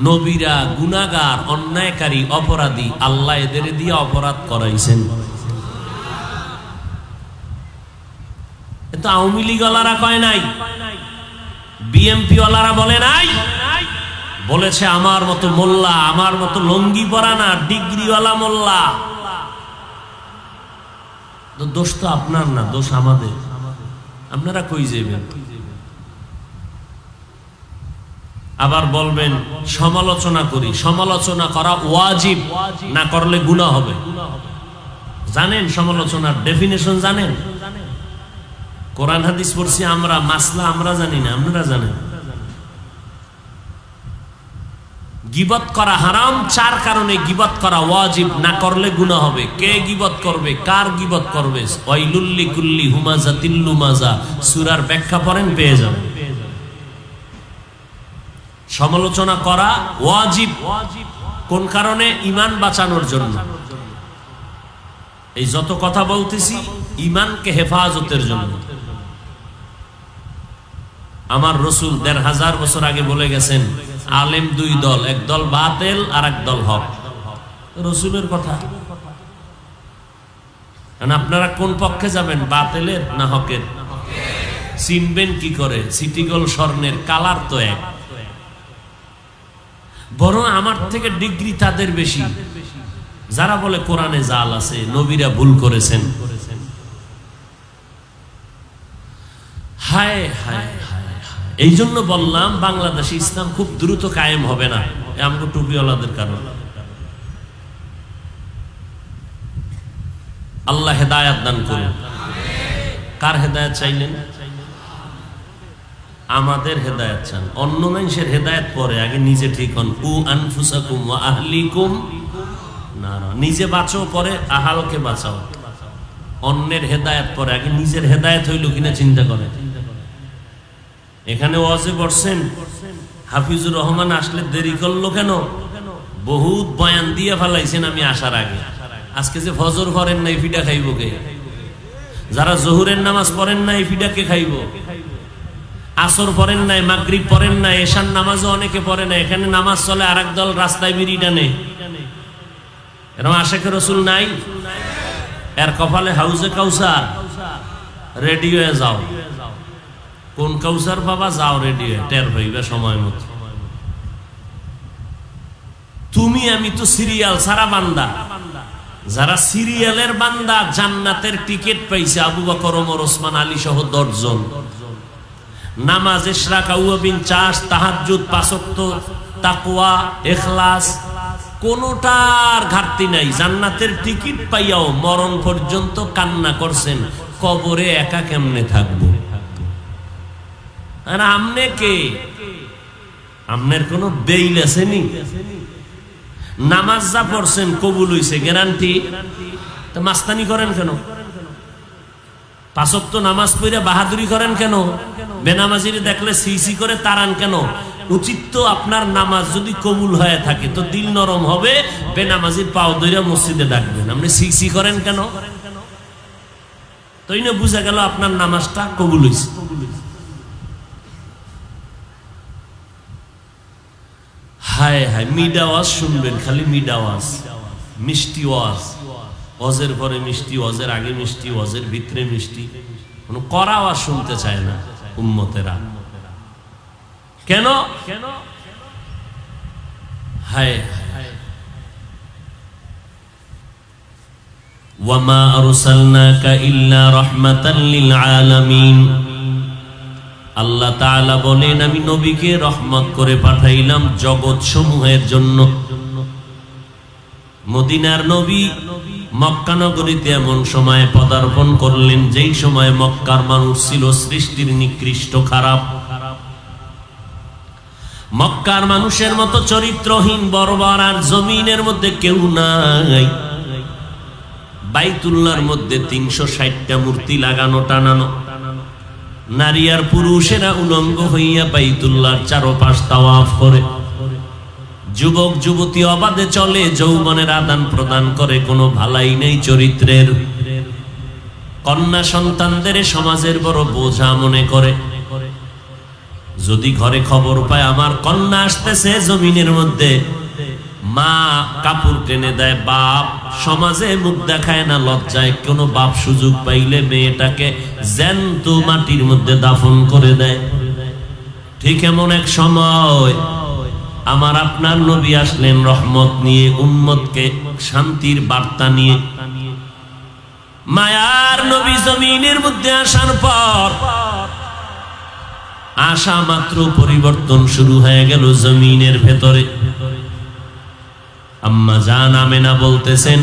নবীরা গুনাহগার, অন্যায়কারী, অপরাধী, আল্লাহ এদের দিয়ে অপরাধ করাইছেন। এতো আওয়ামী লীগওয়ালারা কয় নাই, বিএমপি ওয়ালারা বলে নাই, বলেছে আমার মতো মোল্লা, আমার মতো লঙ্গি পরা না, ডিগ্রিওয়ালা মোল্লা। দোষ তো আপনার না, দোষ আমাদের। আপনারা কই যাবেন? আবার বলবেন সমালোচনা করি। সমালোচনা করা ওয়াজিব, না করলে গুনাহ হবে। জানেন সমালোচনার ডেফিনেশন? জানেন? কোরআন হাদিস পড়ছি আমরা, মাসলা আমরা জানি না, আপনারা জানেন। গীবত করা হারাম, 4 কারণে গীবত করা ওয়াজিব, না করলে গুনাহ হবে। কে গীবত করবে, কার গীবত করবে? ওয়াইলুল লিকুল্লি হুমাযাতিল লুমাযা, সূরার ব্যাখ্যা পড়েন, পেয়ে যাবেন। সমালোচনা করা ওয়াজিব। কোন কারণে? ঈমান বাঁচানোর জন্য। এই যত কথা বলতেছি ঈমানকে হেফাজতের জন্য। আমার রাসূল ১৫০০ বছর আগে বলে গেছেন আলেম 2 দল, এক দল বাতিল আর এক দল হক। রাসূলের কথা। আপনারা কোন পক্ষে যাবেন, বাতিলের না হকের? চিনবেন কি করে? সিটিগোল স্বর্ণের কালার তো এক। বরং আমার থেকে ডিগ্রি তাদের বেশি যারা বলে কোরআনে জাল আছে, নবীরা ভুল করেছেন। হায় হায় হায় হায়, এই জন্য বললাম বাংলাদেশে ইসলাম খুব দ্রুত কায়েম হবে না, আমগো টুপিওয়ালাদের কারণে। আল্লাহ হেদায়েত দান করুন। কার হেদায়েত চাইলেন? আমাদের হেদায়েত চান। অন্য মানুষের হেদায়েত পরে, আগে নিজে ঠিক হন। কু আনফুসাকুম ওয়া আহলিকুম নারা, নিজে বাঁচো পরে আহালকে বাঁচাও। অন্যের হেদায়েত পরে, আগে নিজের হেদায়েত হইল কিনা চিন্তা করে। এখানে ওয়াজে বসছেন, হাফিজুর রহমান আসলে দেরি করলো কেন? বহুত বয়ান দিয়ে ফেলাইছেন আমি আসার আগে। আজকে যে ফজর পড়েন নাই ফিডা খাইব কে? যারা জোহরের নামাজ পড়েন নাই ফিডা কে খাইব? আসর পড়েন নাই, মাগরিব পড়েন নাই, এশার নামাজও অনেকে পড়ে না। এখানে নামাজ চলে, আর একদল রাস্তায় বিড়ি টানে। এরকম আশেখ রসুল নাই? এর কপালে হাউজে কাউসার, রেডিওয়ে যাও। কোন কাউসার বাবা? যাও রেডিও, টের হইবে সময় মতো। তুমি আমি তো সিরিয়াল সারা বান্দা। যারা সিরিয়ালের বান্দা জান্নাতের টিকিট পাইছে আবু বকর, ওমর, ওসমান, আলী সহ 10 জন। নামাজ, ইশরাক, আউয়াবিন, চাষ, তাহাজ্জুদ, 5 ওয়াক্ত, তাকওয়া, ইখলাস, কোনটার ঘাটতি নাই। জান্নাতের টিকিট পাইয়াও মরণ পর্যন্ত কান্না করছেন, কবরে একা কেমনে থাকবো? আর আমনে কে? আমনের কোন বেইল আসেনি? নামাজ যা পড়ছেন কবুল হইছে গ্যারান্টি, তো মাস্তানি করেন কেন? 5 ওয়াক্ত নামাজ পড়ে বাহাদুরি করেন কেন? বেনামাজিরে দেখলে সিসি করে তাড়ান কেন? উচিত তো আপনার নামাজ যদি কবুল হয়ে থাকে তো দিল নরম হবে, বেনামাজির পাও ধরে মসজিদে ডাকবেন। আপনি সিসি করেন কেন? তাই না বুঝা গেল আপনার নামাজটা কবুল হইছে। হায় হায়, মিডা ওয়াজ শুনবেন, খালি মিডা ওয়াজ, মিষ্টি ওয়াজ। ওয়াজের পরে মিষ্টি, ওয়াজের আগে মিষ্টি, ওয়াজের ভিতরে মিষ্টি। কোন কড়া ওয়াজ শুনতে চায় না উম্মতেরা। কেন? হায় হায়। ওয়ামা আরসালনাকা ইল্লা রাহমাতাল লিল আলামিন। আল্লাহ তাআলা বলেন, আমি নবীকে রহমত করে পাঠাইলাম জগৎ সমূহের জন্য। মদিনার নবী মক্কা নগরীতে এমন সময় পদার্পণ করলেন যেই সময় মক্কার মানুষ ছিল সৃষ্টির নিকৃষ্ট, খারাপ। মক্কার মানুষের মতো চরিত্রহীন, বর্বর আর জমিনের মধ্যে কেউ নাই। বাইতুল্লাহর মধ্যে 360টা মূর্তি লাগানো, টানানো। নারী আর পুরুষেরা উলঙ্গ হইয়া বাইতুল্লাহর চারপাশ তাওয়াফ করে। যুবক যুবতী অবাধে চলে, যৌবনের আদান প্রদান করে, কোনো ভালাই নেই চরিত্রের। কন্যা সন্তানদের সমাজের বড় বোঝা মনে করে। যদি ঘরে খবর পায় আমার কন্যা আসতেছে জমিনের মধ্যে, মা কাপড় টেনে দেয়, বাপ সমাজে মুখ দেখায় না লজ্জায়। কোনো বাপ সুযোগ পাইলে মেয়েটাকে জ্যান্ত মাটির মধ্যে দাফন করে দেয়। ঠিক এমন এক সময় আমার আপনার নবী আসলেন রহমত নিয়ে, উম্মতকে শান্তির বার্তা নিয়ে। মায়ার নবী জমিনের মধ্যে আসার পর আসা মাত্র পরিবর্তন শুরু হয়ে গেল জমিনের ভেতরে। আম্মা জান আমেনা বলতেছেন,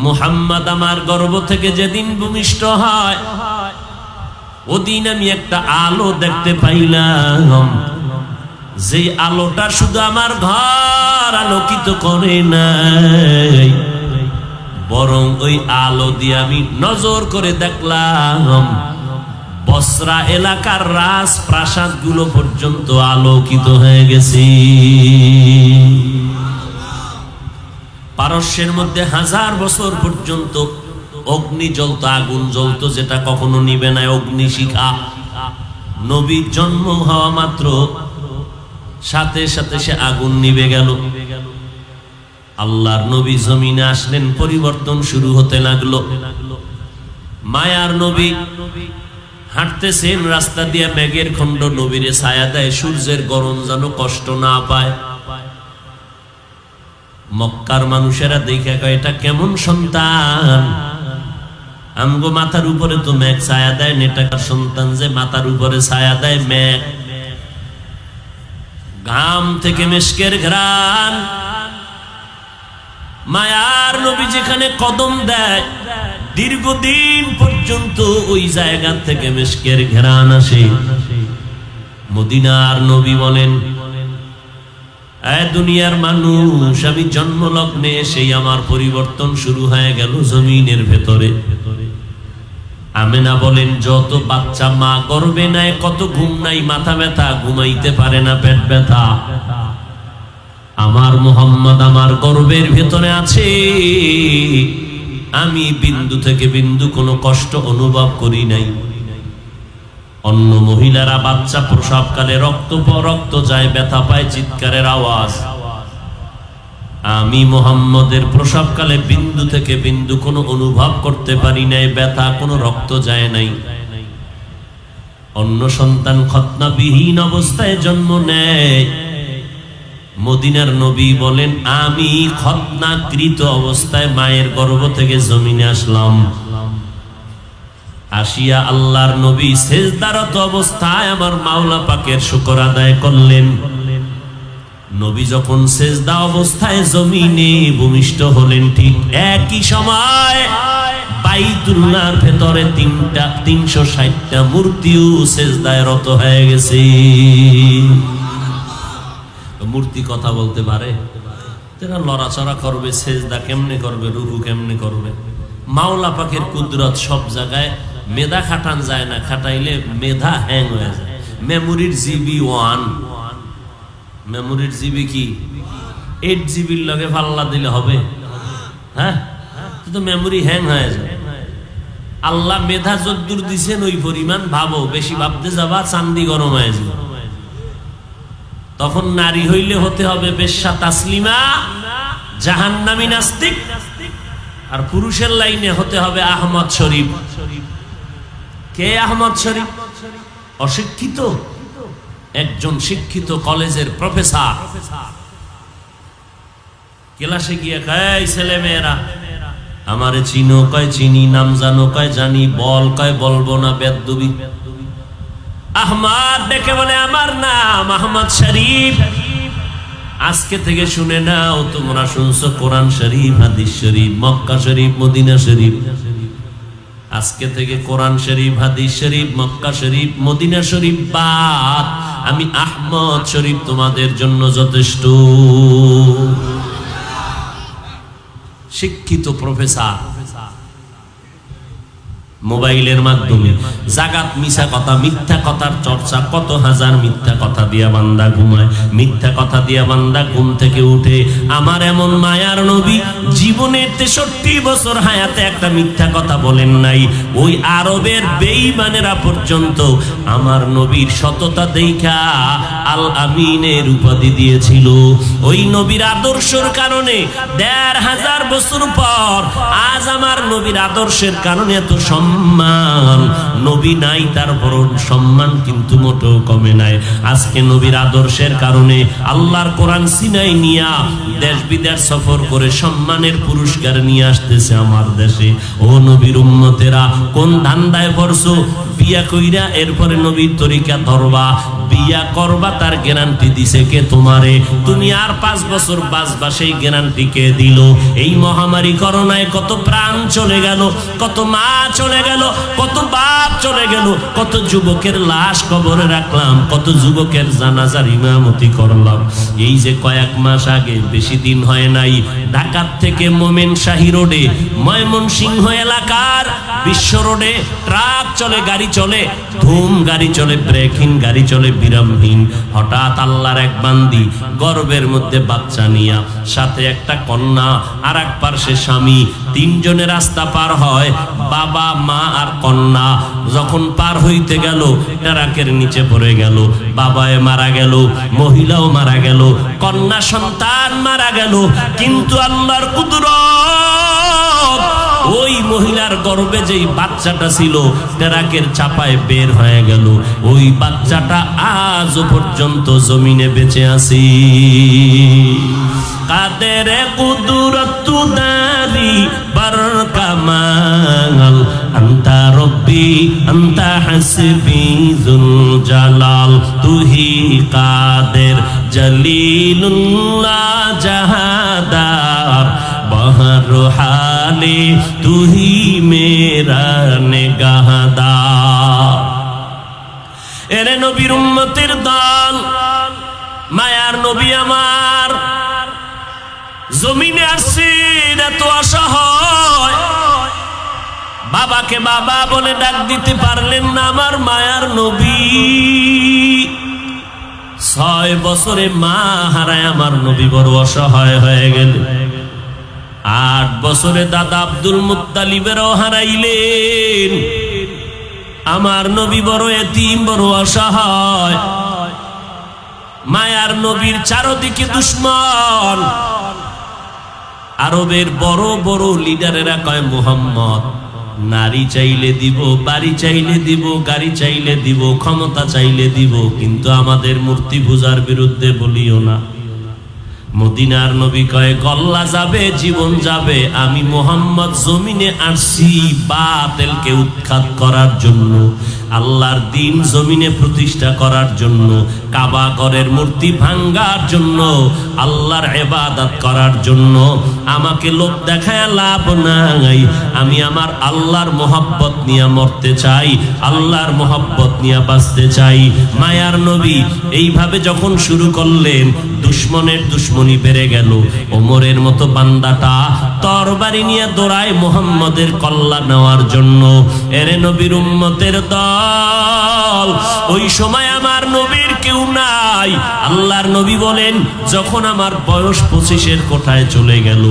মুহাম্মদ আমার গর্ভ থেকে যেদিন ভূমিষ্ঠ হয় ওদিন আমি একটা আলো দেখতে পাইলাম, যে আলোটা শুধু আমার ঘর আলোকিত করে নাই, বরং ওই আলো দিয়ে আমি নজর করে দেখলাম বসরা এলাকার রাজপ্রাসাদ গুলো পর্যন্ত আলোকিত হয়ে গেছে। পারস্যের মধ্যে 1000 বছর পর্যন্ত অগ্নি জ্বলত, আগুন জ্বলত, যেটা কখনো নিবে না, অগ্নিশিখা। নবীর জন্ম হওয়া মাত্র সাথে সাথে সে আগুন নিবে গেল। আল্লাহর নবী জমিনে আসলেন, পরিবর্তন শুরু হতে লাগলো। মায়ার নবী হাঁটতেছেন রাস্তা দিয়ে, মেঘের খণ্ড নবীরে ছায়া দেয়, সূর্যের গরম যেন কষ্ট না পায়। মক্কার মানুষেরা দেখে কয়, এটা কেমন সন্তান, আমগো মাথার উপরে তো মেঘ ছায়া দেয়, নেটাকার সন্তান যে মাথার উপরে ছায়া দেয় মেঘ, ঘাম থেকে মিশকের ঘ্রাণ। মায়ার নবী যেখানে কদম দেয় দীর্ঘদিন পর্যন্ত ওই জায়গা থেকে মিশকের ঘ্রাণ আসে। মদিনার নবী বলেন, দুনিয়ার মানুষ, আমি জন্মলগ্নে সেই আমার পরিবর্তন শুরু হয়ে গেল জমিনের ভেতরে। আমেনা বলেন, যত বাচ্চা মা গর্ভে নেয় কত ঘুম নাই, মাথা ব্যথা, ঘুমাইতে পারে না, পেট ব্যথা। আমার মুহাম্মদ আমার গর্ভের ভেতরে আছে, আমি বিন্দু থেকে বিন্দু কোনো কষ্ট অনুভব করি নাই। অন্য মহিলারা বাচ্চা প্রসবকালে রক্ত যায়, ব্যথা পায়, চিৎকারের আওয়াজ। আমি মুহাম্মদের প্রসবকালে বিন্দু থেকে বিন্দু কোনো অনুভব করতে পারি নাই, ব্যথা, কোনো রক্ত যায় নাই। অন্য সন্তান খতনাবিহীন অবস্থায় জন্ম নেয়, মদিনার নবী বলেন, আমি খতনাকৃত অবস্থায় মায়ের গর্ভ থেকে জমিনে আসলাম। আসিয়া আল্লাহর নবী সেজদারত অবস্থায় আমার মাওলা পাকের শুকর আদায় করলেন। নবী যখন সেজদা অবস্থায় জমিনে ভূমিষ্ঠ হলেন, ঠিক একই সময় বাইতুল্লাহর ভেতরে 360টা মূর্তিও সেজদায় রত হয়ে গেছে। মূর্তি কথা বলতে পারে? তারা লড়াচড়া করবে, সেজদা কেমনে করবে, রুকু কেমনে করবে। মাওলা পাকের কুদরত সব জায়গায়। মেধা খাটান যায় না, খাটাইলে মেধা হ্যাং হয়ে যায়। মেমোরির জিবি 1, মেমোরির জিবি কি 8 জিবির লগে পাল্লা দিলে হবে? হ্যাঁ, তো মেমোরি হ্যাং হয়ে যায়। আল্লাহ মেধা যদ্দুর দিছেন ওই পরিমাণ ভাবো, বেশি ভাবতে যাবা চান্দি গরম হয়ে যাবে। তখন নারী হইলে হতে হবে বেশ্যা তাসলিমা, জাহান্নামী নাস্তিক। আর পুরুষের লাইনে হতে হবে আহমদ শরীফ। কে আহমদ শরীফ? অশিক্ষিত একজন শিক্ষিত কলেজের প্রফেসর। ক্লাসে গিয়ে কয়, ছেলে মেয়েরা আমারে চিনো? কয় চিনি। নাম জানো? কয় জানি। বল? কয় বলবো না, বেদবি। আহমদ ডেকে বলে, আমার নাম আহমদ শরীফ। আজকে থেকে শুনে নাও, তোমরা শুনছো কোরআন শরীফ, হাদিস শরীফ, মক্কা শরীফ, মদিনা শরীফ। আজকে থেকে কোরআন শরীফ, হাদিস শরীফ, মক্কা শরীফ, মদিনা শরীফ বাদ, আমি আহমদ শরীফ তোমাদের জন্য যথেষ্ট। শিক্ষিত প্রফেসর মোবাইলের মাধ্যমে জাগাত মিছা কথা, মিথ্যা কথার চর্চা, কত হাজার মিথ্যা কথা দিয়া বান্দা ঘুমায়, মিথ্যা কথা দিয়া বান্দা ঘুম থেকে উঠে। আমার এমন মায়ার নবী জীবনের 63 বছর হায়াতে একটা মিথ্যা কথা বলেন নাই। ওই আরবের বেঈমানেরা পর্যন্ত আমার নবীর সততা দেখা আল আমিনের উপাধি দিয়েছিল। ওই নবীর আদর্শের কারণে 1500 বছর পর আজ আমার নবীর আদর্শের কারণে এত সম্মান। নবী নাই, তারপর সম্মান কিন্তু মোটেও কমে নাই। আজকে নবীর আদর্শের কারণে আল্লাহর কোরআন সিনাই নিয়া দেশ বিদেশ সফর করে সম্মানের পুরস্কার নিয়ে আসতেছে আমার দেশে। ও নবীর উম্মতেরা, কোন ধান্দায় পড়ছো? বিয়া কইরা এরপরে নবীর তরিকা ধরবা, বিয়া করবা, তার গ্যারান্টি দিছে কে তোমারে? তুমি আর 5 বছর বাঁচবা, সেই গ্যারান্টি কে দিল? এই মহামারী করোনায় কত প্রাণ চলে গেল, কত মা চলে গেল, কত বাপ চলে গেল, কত যুবকের লাশ কবরে রাখলাম, কত যুবকের জানাজার ইমামতি করলাম। এই যে কয়েক মাস আগে, বেশি দিন হয় নাই, ঢাকার থেকে মোমেনশাহী রোডে, ময়মনসিংহ এলাকার বিশ্ব রোডে ট্রাক চলে, গাড়ি চলে, ধুম গাড়ি চলে, ব্রেকহীন গাড়ি চলে, বিরামহীন। হঠাৎ আল্লাহর এক বান্দি গর্ভের মধ্যে বাচ্চা নিয়া, সাথে একটা কন্যা, আর এক পার্শ্বে স্বামী, 3 জনে রাস্তা পার হয়, বাবা, মা আর কন্যা। যখন পার হইতে গেল, ট্রাকের নিচে পড়ে গেল, বাবায় মারা গেল, মহিলাও মারা গেল, কন্যা সন্তান মারা গেল। কিন্তু আল্লাহর কুদরত, ওই মহিলার গর্ভে যেই বাচ্চাটা ছিল ট্রাকের চাপায় বের হয়ে গেল, ওই বাচ্চাটা আজও পর্যন্ত জমিনে বেঁচে আছে। কাদের কুদরত দারি বার কামাল, ही अंता हस्बी जुल जलाल तू ही कादिर जलीलुल्लाह जहादार बहर हाले तू ही मेरा निगाहदार। एरे नबीर उम्मतेर दल मायार नबी आमार जमीने आसेन एत असहाय बाबाके बाबा बोले डाक दिते पारलेन ना आमार मायार नबी 6 বছরে মা হারায় আমার নবী বড় অসহায় হয়ে গেল। 8 বছরে দাদা আব্দুল মুত্তালিবেরও হারাইলেন। আমার নবী বড় এতিম বড় অসহায়। মায়ার নবীর চারদিকে দুশমন। আরবের বড় বড় লিডারেরা কয় মুহাম্মদ নারী চাইলে দিব, বাড়ি চাইলে দিব, গাড়ি চাইলে দিব, ক্ষমতা চাইলে দিব, কিন্তু আমাদের মূর্তি পূজার বিরুদ্ধে বলিও না। মদিনার নবী কয় গল্লা যাবে, জীবন যাবে, আমি মুহাম্মদ জমিনে আসছি বাতিলকে উৎখাত করার জন্য, আল্লাহর দ্বীন জমিনে প্রতিষ্ঠা করার জন্য, কাবা ঘরের মূর্তি ভাঙার জন্য, আল্লাহর ইবাদত করার জন্য। আমাকে লোক দেখায় লাভ নাই, আমি আমার আল্লাহর মোহাব্বত নিয়ে মরতে চাই, আল্লাহর মোহাব্বত নিয়ে বাঁচতে চাই। মায়ার নবী এইভাবে যখন শুরু করলেন, দুশ্মনের দুশ্মনী বেড়ে গেল। ওমরের মতো বান্দাটা তরবারি নিয়ে দৌড়ায় মুহাম্মদের কল্লা নেওয়ার জন্য। এরে নবীর উম্মতের দল, ওই সময় আমার নবীর কেউ নাই। আল্লাহর নবী বলেন যখন আমার বয়স 25-এর কোঠায় চলে গেল,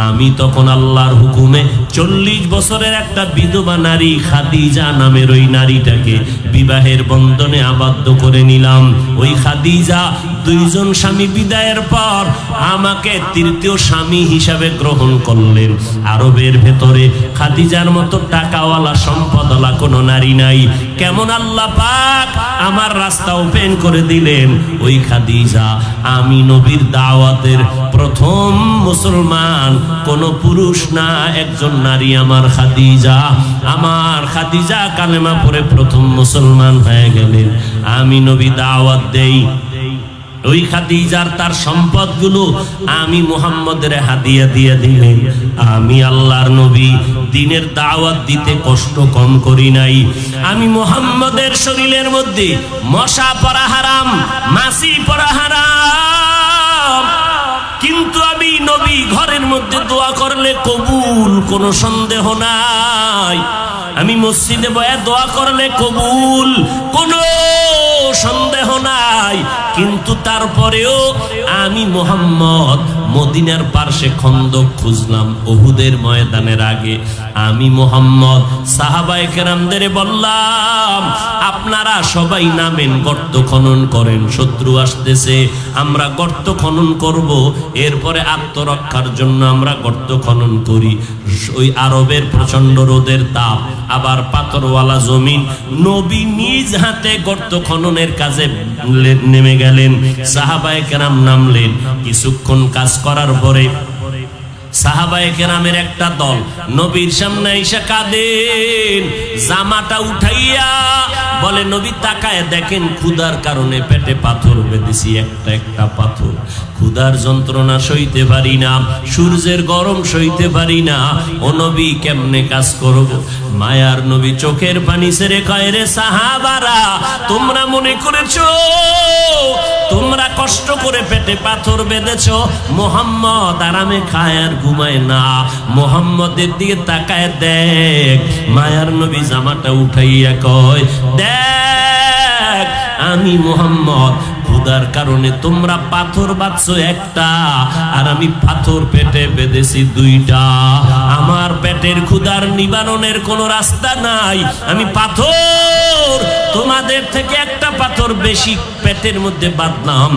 আমি তখন আল্লাহর হুকুমে 40 বছরের একটা বিধবা নারী খাদিজা নামের ওই নারীটাকে বিবাহের বন্ধনে আবদ্ধ করে নিলাম। ওই খাদিজা 2 জন স্বামী বিদায়ের পর আমাকে তৃতীয় স্বামী হিসাবে গ্রহণ করলেন। আরবের ভেতরে খাদিজার মতো টাকাওয়ালা সম্পদওয়ালা কোনো নারী নাই। কেমন আল্লাহ পাক আমার রাস্তা ওপেন করে দিলেন। ওই খাদিজা আমি নবীর দাওয়াতের প্রথম মুসলমান, কোন পুরুষ না, একজন নারী আমার খাদিজা। আমার খাদিজা কালেমা পড়ে প্রথম মুসলমান হয়ে গেলেন। আমি নবী দাওয়াত দেই, ওই খাদিজার তার সম্পদগুলো আমি মুহাম্মদের হাদিয়া দিয়ে দিলেন। আমি আল্লাহর নবী দ্বীনের দাওয়াত দিতে কষ্ট কম করি নাই। আমি মুহাম্মদের শরীরের মধ্যে মশা পড়া হারাম, মাছি পড়া হারাম, কিন্তু আমি নবী ঘরের মধ্যে দোয়া করলে কবুল, কোনো সন্দেহ নাই। আমি মসজিদে বসে দোয়া করলে কবুল, কোনো সন্দেহ নাই। কিন্তু তারপরেও আমি মুহাম্মদ মদিনার পার্শ্বে খন্দক খুঁজলাম উহুদের ময়দানের আগে। আমি মুহাম্মদ সাহাবায়ে কেরামদের বললাম আপনারা সবাই নামেন, গর্ত খনন করেন, শত্রু আসতেছে, আমরা গর্ত খনন করব, এরপরে আত্মরক্ষার জন্য আমরা গর্ত খনন করি। ওই আরবের প্রচন্ড রোদের তাপ, আবার পাথরওয়ালা জমিন, নবী নিজ হাতে গর্ত খননের কাজে নেমে গেলেন। সাহাবায়ে কেরাম নামলেন। কিছুক্ষণ কাজ করার পরে সাহাবায়ে কেরামের একটা দল নবীর সামনে এসে কাঁদেন, জামাটা উঠাইয়া বলে নবী তাকায় দেখেন ক্ষুধার কারণে পেটে পাথর বেঁধেছি, একটা একটা পাথর। ক্ষুধার যন্ত্রণা সইতে পারি না, সূর্যের গরম সইতে পারি না, ও নবী কেমনে কাজ করব? মায়ার নবী চোখের পানি ছেড়ে কয়, রে সাহাবারা, তোমরা মনে করেছো তোমরা কষ্ট করে পেটে পাথর বেঁধেছো, মুহাম্মদ আরামে খায় আর ঘুমায় না। মুহাম্মদের দিকে তাকায় দেখ। মায়ার নবী জামাটা উঠাইয়া কয়, দেখ আমি মুহাম্মদ ক্ষুধার কারণে তোমরা পাথর বাঁধছো একটা, আর আমি পাথর পেটে বেঁধেছি 2টা। আমার পেটের ক্ষুধার নিবারণের কোনো রাস্তা নাই, আমি পাথর তোমাদের থেকে একটা পাথর বেশি পেটের মধ্যে বাঁধলাম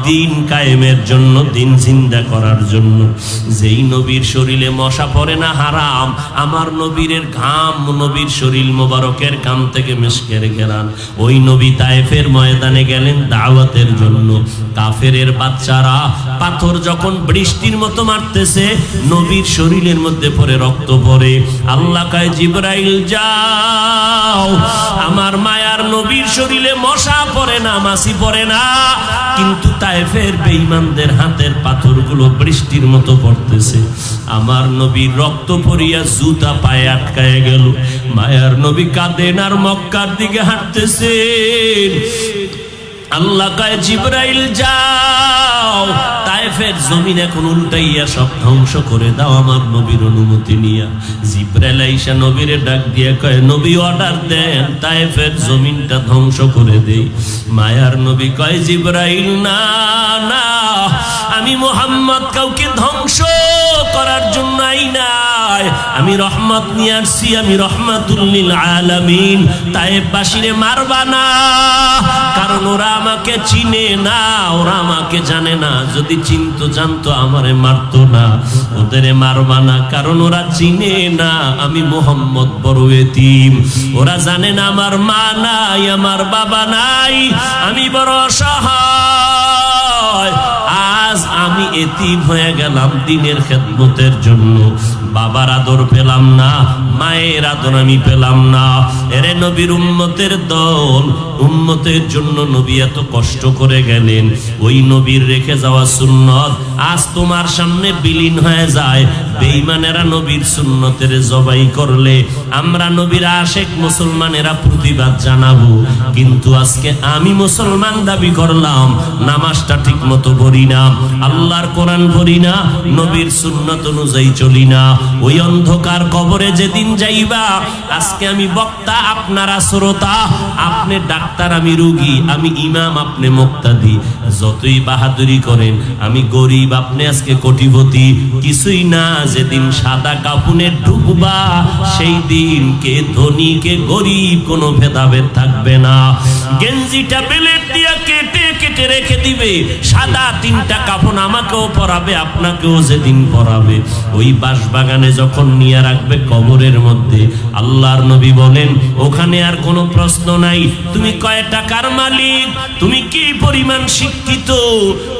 দিন কায়েমের জন্য, দিন জিন্দা করার জন্য। যেই নবীর শরীরে মশা পড়ে না হারাম, আমার নবীর ঘাম নবীর শরীর মোবারকের কাম থেকে মিশকের গেলান, ওই নবী তায়েফের ময়দানে গেলেন দাওয়াতের জন্য। কাফেরের বাচ্চারা পাথর যখন বৃষ্টির মতো মারতেছে, নবীর শরীরের মধ্যে পড়ে রক্ত পড়ে। আল্লাহ কয় জিবরাইল যাও, আমার মায়ার নবীর শরীরে মশা পড়ে না, মাছি পড়ে না, কিন্তু তায়েফের বেঈমানদের হাতের পাথরগুলো বৃষ্টির মতো পড়তেছে। আমার নবীর রক্ত পড়িয়া জুতা পায়ে আটকায় গেল। মায়ার নবী কাঁদেন আর মক্কার দিকে হাঁটতেছেন। আল্লাহ কয় জিবরাইল যাও, তায়েফের জমিন এখন উল্টাইয়া সব ধ্বংস করে দাও আমার নবীর অনুমতি নিয়া। জিবরাইল আইসা নবীরে ডাক দিয়ে কয় নবী অর্ডার দেন, তায়েফের জমিনটা ধ্বংস করে দেই। মায়ার নবী কয় জিবরাইল না না, আমি মুহাম্মদ কাউকে ধ্বংস করার জন্য আই নাই, আমি রহমত নিয়ে আসছি, আমি রহমাতুল লিল আলামিন। তায়েফবাসীরে মারবা না, কারণ ওরা আমাকে চিনে না, ওরা আমাকে জানে না। যদি চিনতো জানতো আমারে মারতো না। ওদেরে মারবা না, কারণ ওরা চিনে না আমি মুহাম্মদ বড় এতিম। ওরা জানে না আমার মা নাই, আমার বাবা নাই, আমি বড় অসহায়। আজ আমি এতিম হয়ে গেলাম দিনের খেদমতের জন্য। বাবার আদর পেলাম না, মায়ের আদর আমি পেলাম না। এরে নবীর উম্মতের দল, উম্মতের জন্য নবী এত কষ্ট করে গেলেন। ওই নবীর রেখে যাওয়া সুন্নত আজ তোমার সামনে বিলীন হয়ে যায়। বেঈমানেরা নবীর সুন্নতের জবাই করলে আমরা নবীর আশেক মুসলমানেরা প্রতিবাদ জানাবো। কিন্তু আজকে আমি মুসলমান দাবি করলাম, নামাজটা ঠিক মতো পড়ি না, আল্লাহর কোরআন পড়ি না, নবীর সুন্নত অনুযায়ী চলি না। ওই অন্ধকার কবরে যেদিন যাইবা, আজকে আমি বক্তা, আপনারা শ্রোতা, আপনি ডাক্তার, আমি রোগী, আমি ইমাম, আপনি মুক্তাদি। যতই বাহাদুরি করেন, আমি গরিব, আপনি আজকে কোটিপতি, কিছুই না। যেদিন সাদা কাফনে ঢুকবা, সেই দিন কে ধনী কে গরিব কোনো ভেদাভেদ থাকবে না। গেঞ্জিটা বেলেট দিয়া কেটে কেটে রেখে দিবে, সাদা তিনটা কাফন আমাকেও পরাবে, আপনাকেও যেদিন পরাবে। ওই বাঁশবাগানে যখন নিয়ে রাখবে কবরের মধ্যে, আল্লাহর নবী বলেন ওখানে আর কোনো প্রশ্ন নাই তুমি কয় টাকার মালিক, তুমি কি পরিমাণ শিক্ষিত,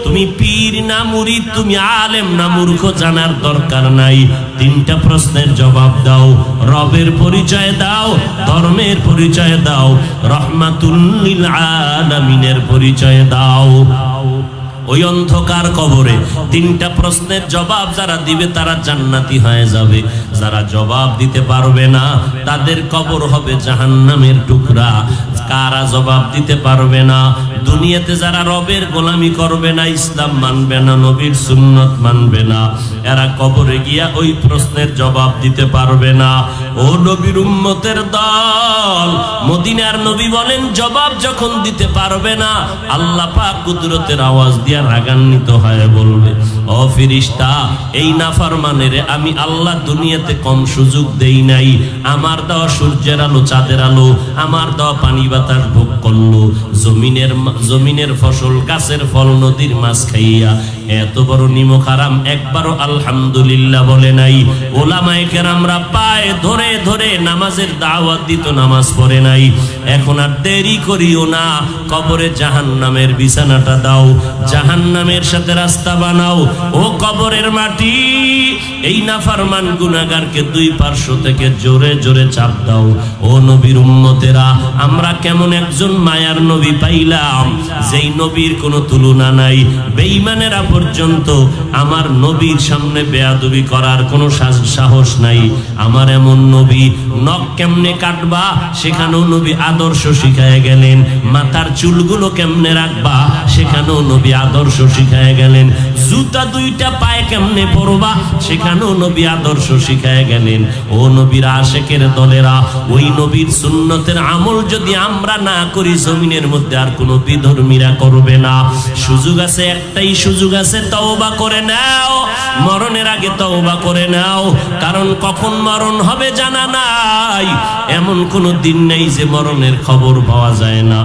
তুমি পীর না মুরিদ, তুমি আলেম না মূর্খ, জানার দরকার নাই। তিনটা প্রশ্নের জবাব দাও, রবের পরিচয় দাও, ধর্মের পরিচয় দাও, রহমাতুল লিল আলামিনের পরিচয় দাও। ওই অন্ধকার কবরে তিনটা প্রশ্নের জবাব যারা দিবে তারা জান্নাতি হয়ে যাবে। যারা জবাব দিতে পারবে না তাদের কবর হবে জাহান্নামের টুকরা। কারা জবাব দিতে পারবে না? দুনিয়াতে যারা রবের গোলামি করবে না, ইসলাম মানবে না, নবীর সুন্নত মানবে না, এরা কবরে গিয়া ওই প্রশ্নের জবাব দিতে পারবে না। ও নবীর উম্মতের দল, মদিনার নবী বলেন জবাব যখন দিতে পারবে না, আল্লাহ পাক কুদরতের আওয়াজ দিয়া রাগান্বিত হয়ে বলবে, ও ফেরেশতা, এই নাফরমানের আমি আল্লাহ দুনিয়াতে কম সুযোগ দেই নাই। আমার দেওয়া সূর্যের আলো, চাঁদের আলো, আমার দেওয়া পানি বাতাস ভোগ করলো, জমিনের ফসল, গাছের ফল, নদীর মাছ খাইয়া এত বড় নিমক হারাম একবারও আলহামদুলিল্লাহ বলে নাই। ওলামায়ে কেরামরা পায়ে ধরে ধরে নামাজের দাওয়াত দিত, নামাজ পড়ে নাই। এখন আর দেরি করিও না, কবরে জাহান্নামের বিছানাটা দাও, জাহান্নামের সাথে রাস্তা বানাও। ও কবরের মাটি, এই নাফরমান গুনাহগারকে দুই পার্শ্ব থেকে জোরে জোরে চাপ দাও। ও নবীর উম্মতেরা, আমরা কেমন একজন মায়ার নবী পাইলাম, যেই নবীর কোনো তুলনা নাই। বেঈমানেরা পর্যন্ত আমার নবীর সামনে বেয়াদবি করার কোনো সাহস নাই। আমার এমন নবী, নখ কেমনে কাটবা সেখানেও নবী আদর্শ শিখায় গেলেন, মাথার চুলগুলো কেমনে রাখবা সেখানেও নবী আদর্শ শিখায় গেলেন, জুতা দুইটা পায়ে কেমনে পরবা সেখানেও নবী আদর্শ শিখায় গেলেন। ও নবীর আশেকের দলেরা, ওই নবীর সুন্নতের আমল যদি আমরা না করি, জমিনের মধ্যে আর কোনো বিধর্মীরা করবে না। সুযোগ আছে, একটাই সুযোগ আছে, তওবা করে নাও, মরণের আগে তওবা করে নাও, কারণ কখন মরণ হবে জানা নাই। এমন কোনো দিন নেই যে মরণ দাফনের খবর পাওয়া যায় না,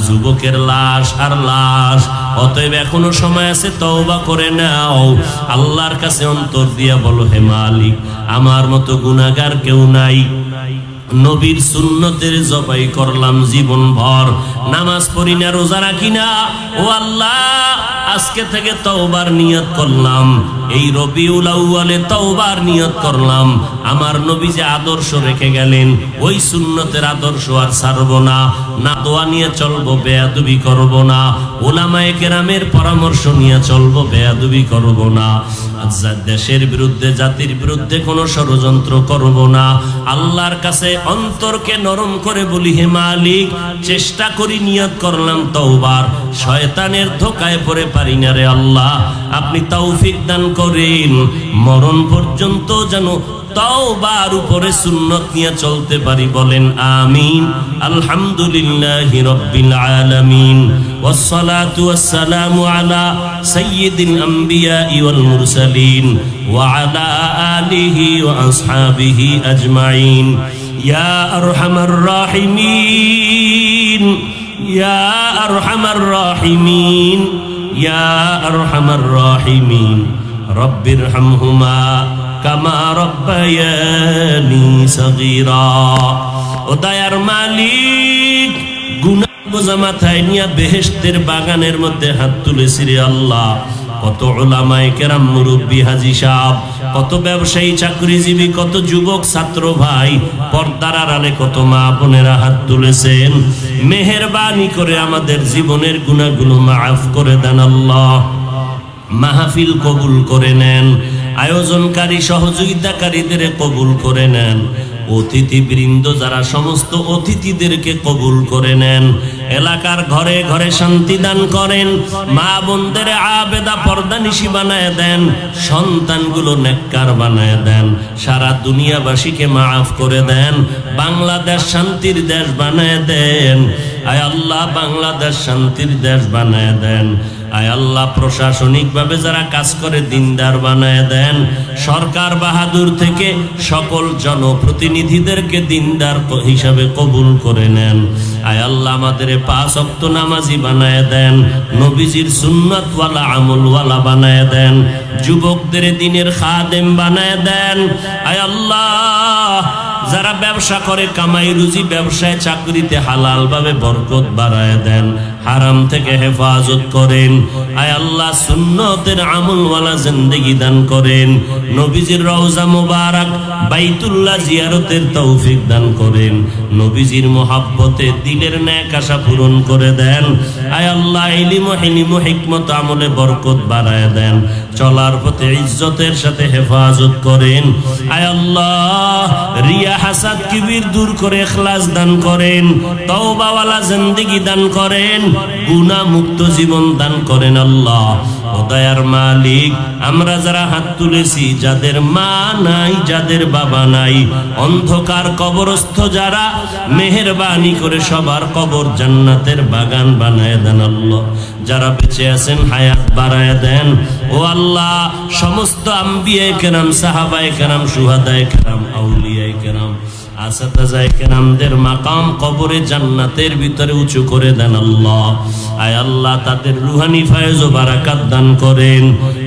যুবকের লাশ আর লাশ। অতএব এখনো সময় আছে, তওবা করে নাও, আল্লাহর কাছে অন্তর দিয়া বলো, হে মালিক আমার মতো গুনাহগার কেউ নাই, নবীর সুন্নতের জবাই করলাম জীবন ভর, নামাজ পড়ি না, রোজা রাখি না, ও আল্লাহ আজকে থেকে তওবার নিয়ত করলাম, এই রবিউল আউয়ালে তওবার নিয়ত করলাম, আমার নবী যে আদর্শ রেখে গেলেন ওই সুন্নতের আদর্শ আর ছাড়বো না, না দোয়া নিয়ে চলবো, বেয়াদবি করব না, উলামায়ে কেরামের পরামর্শ নিয়ে চলবো, বেয়াদবি করব না, দেশের বিরুদ্ধে জাতির বিরুদ্ধে কোনো ষড়যন্ত্র করব না। আল্লাহর কাছে অন্তরকে নরম করে বলি, হে মালিক চেষ্টা করি, নিয়ত করলাম তওবার, শয়তানের ধোকায় পড়ে পারি না রে আল্লাহ, আপনি তৌফিক দান করেন, মরণ পর্যন্ত যেন তওবার উপরে সুন্নত নিয়ে চলতে পারি, বলেন আমিন। আলহামদুলিল্লাহি রাব্বিল আলামিন, ওয়াসসালাতু ওয়াসসালামু আলা সাইয়্যিদিল আমবিয়াই ওয়াল মুরসালিন ওয়া আলা আলিহি ওয়া আসহাবিহি আজমাইন। ইয়া আরহামার রাহিমিন, ইয়া আরহামার রাহিমিন, ইয়া আরহামার রাহিমিন, রব্বিরহামহুমা কামা রব্বায়ানি সগীরা। ও দয়ার মালিক, গুনাহ বোঝা মাথায় নিয়ে বেহেশতের বাগানের মধ্যে হাত তুলেছি রে আল্লাহ। কত উলামায়ে কেরাম, মুরব্বী, হাজী সাহেব, কত ব্যবসায়ী, চাকরিজীবী, কত যুবক ছাত্র ভাই, পর্দার আড়ালে কত মা বোনেরা হাত তুলেছেন। মেহেরবানি করে আমাদের জীবনের গুনাহগুলো মাফ করে দেন আল্লাহ, মাহফিল কবুল করে নেন, আয়োজনকারী সহযোগিতাকারীদের কবুল করে নেন, অতিথিবৃন্দ যারা সমস্ত অতিথিদেরকে কবুল করে নেন, এলাকার ঘরে ঘরে শান্তি দান করেন, মা বোনদের আবেদা পর্দানিশী বানায় দেন, সন্তানগুলো নেককার বানায় দেন, সারা দুনিয়াবাসীকে মাফ করে দেন, বাংলাদেশ শান্তির দেশ বানায় দেন। আয় আল্লাহ বাংলাদেশ শান্তির দেশ বানায় দেন। আয় আল্লাহ প্রশাসনিকভাবে যারা কাজ করে দিনদার বানায় দেন, সরকার বাহাদুর থেকে সকল জনপ্রতিনিধিদেরকে দিনদার হিসাবে কবুল করে নেন। আয় আল্লাহ আমাদের 5 ওয়াক্ত নামাজি বানায় দেন, নবীজির সুন্নতওয়ালা আমলওয়ালা বানায় দেন, যুবকদের দিনের খাদেম বানায় দেন। আয় আল্লাহ যারা ব্যবসা করে, কামাই রুজি, ব্যবসায় চাকরিতে হালাল ভাবে বরকত বাড়ায় দেন, হারাম থেকে হেফাজত করেন। আয় আল্লাহ সুন্নতের আমলওয়ালা জিন্দেগি দান করেন, নবীজির রওজা মুবারক বাইতুল্লাহ জিয়ারতের তৌফিক দান করেন, নবীজির মোহাব্বতে দিলের নেক আশা পূরণ করে দেন। আয় আল্লাহ ইলম ও হিলম ও হিকমত আমলে বরকত বাড়ায় দেন, চলার পথে ইজ্জতের সাথে হেফাজত করেন। আয় আল্লাহ রিয়া হাসাদ কিবির দূর করে ইখলাস দান করেন, তওবাওয়ালা জিন্দেগি দান করেন, গুনাহ মুক্ত জীবন দান করেন। আল্লাহ ও দয়ার মালিক, আমরা যারা হাত তুলেছি, যাদের মা নাই, যাদের বাবা নাই, অন্ধকার কবরস্থ যারা, মেহেরবানি করে সবার কবর জান্নাতের বাগান বানায় দেন আল্লাহ। যারা বেঁচে আছেন হায়াত বাড়ায় দেন। ও আল্লাহ সমস্ত আম্বিয়ায়ে কেরাম, সাহাবায়ে কেরাম, শুহাদায়ে কেরাম, আউলিয়ায়ে কেরাম, আসাতাজায়ে কেরামদের মাকাম কবরে জান্নাতের ভিতরে উঁচু করে দেন আল্লাহ। আয় আল্লাহ তাদের রুহানি ফয়েজ ও বারাকাত দান করেন।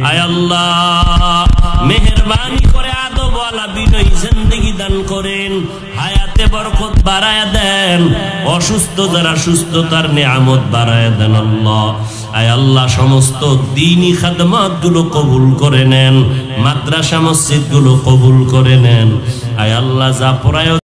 আয় আল্লাহ মেহেরবানি করে আদবওয়ালা বিনয়ী জিন্দেগি দান করেন, হায়াতে বরকত বাড়ায় দেন, অসুস্থ যারা সুস্থতার নিয়ামত বাড়ায় দেন আল্লাহ। আয় আল্লাহ সমস্ত দ্বীনি খাদমাত গুলো কবুল করে নেন, মাদ্রাসা মসজিদ গুলো কবুল করে নেন। আয় আল্লাহ যা পড়ায়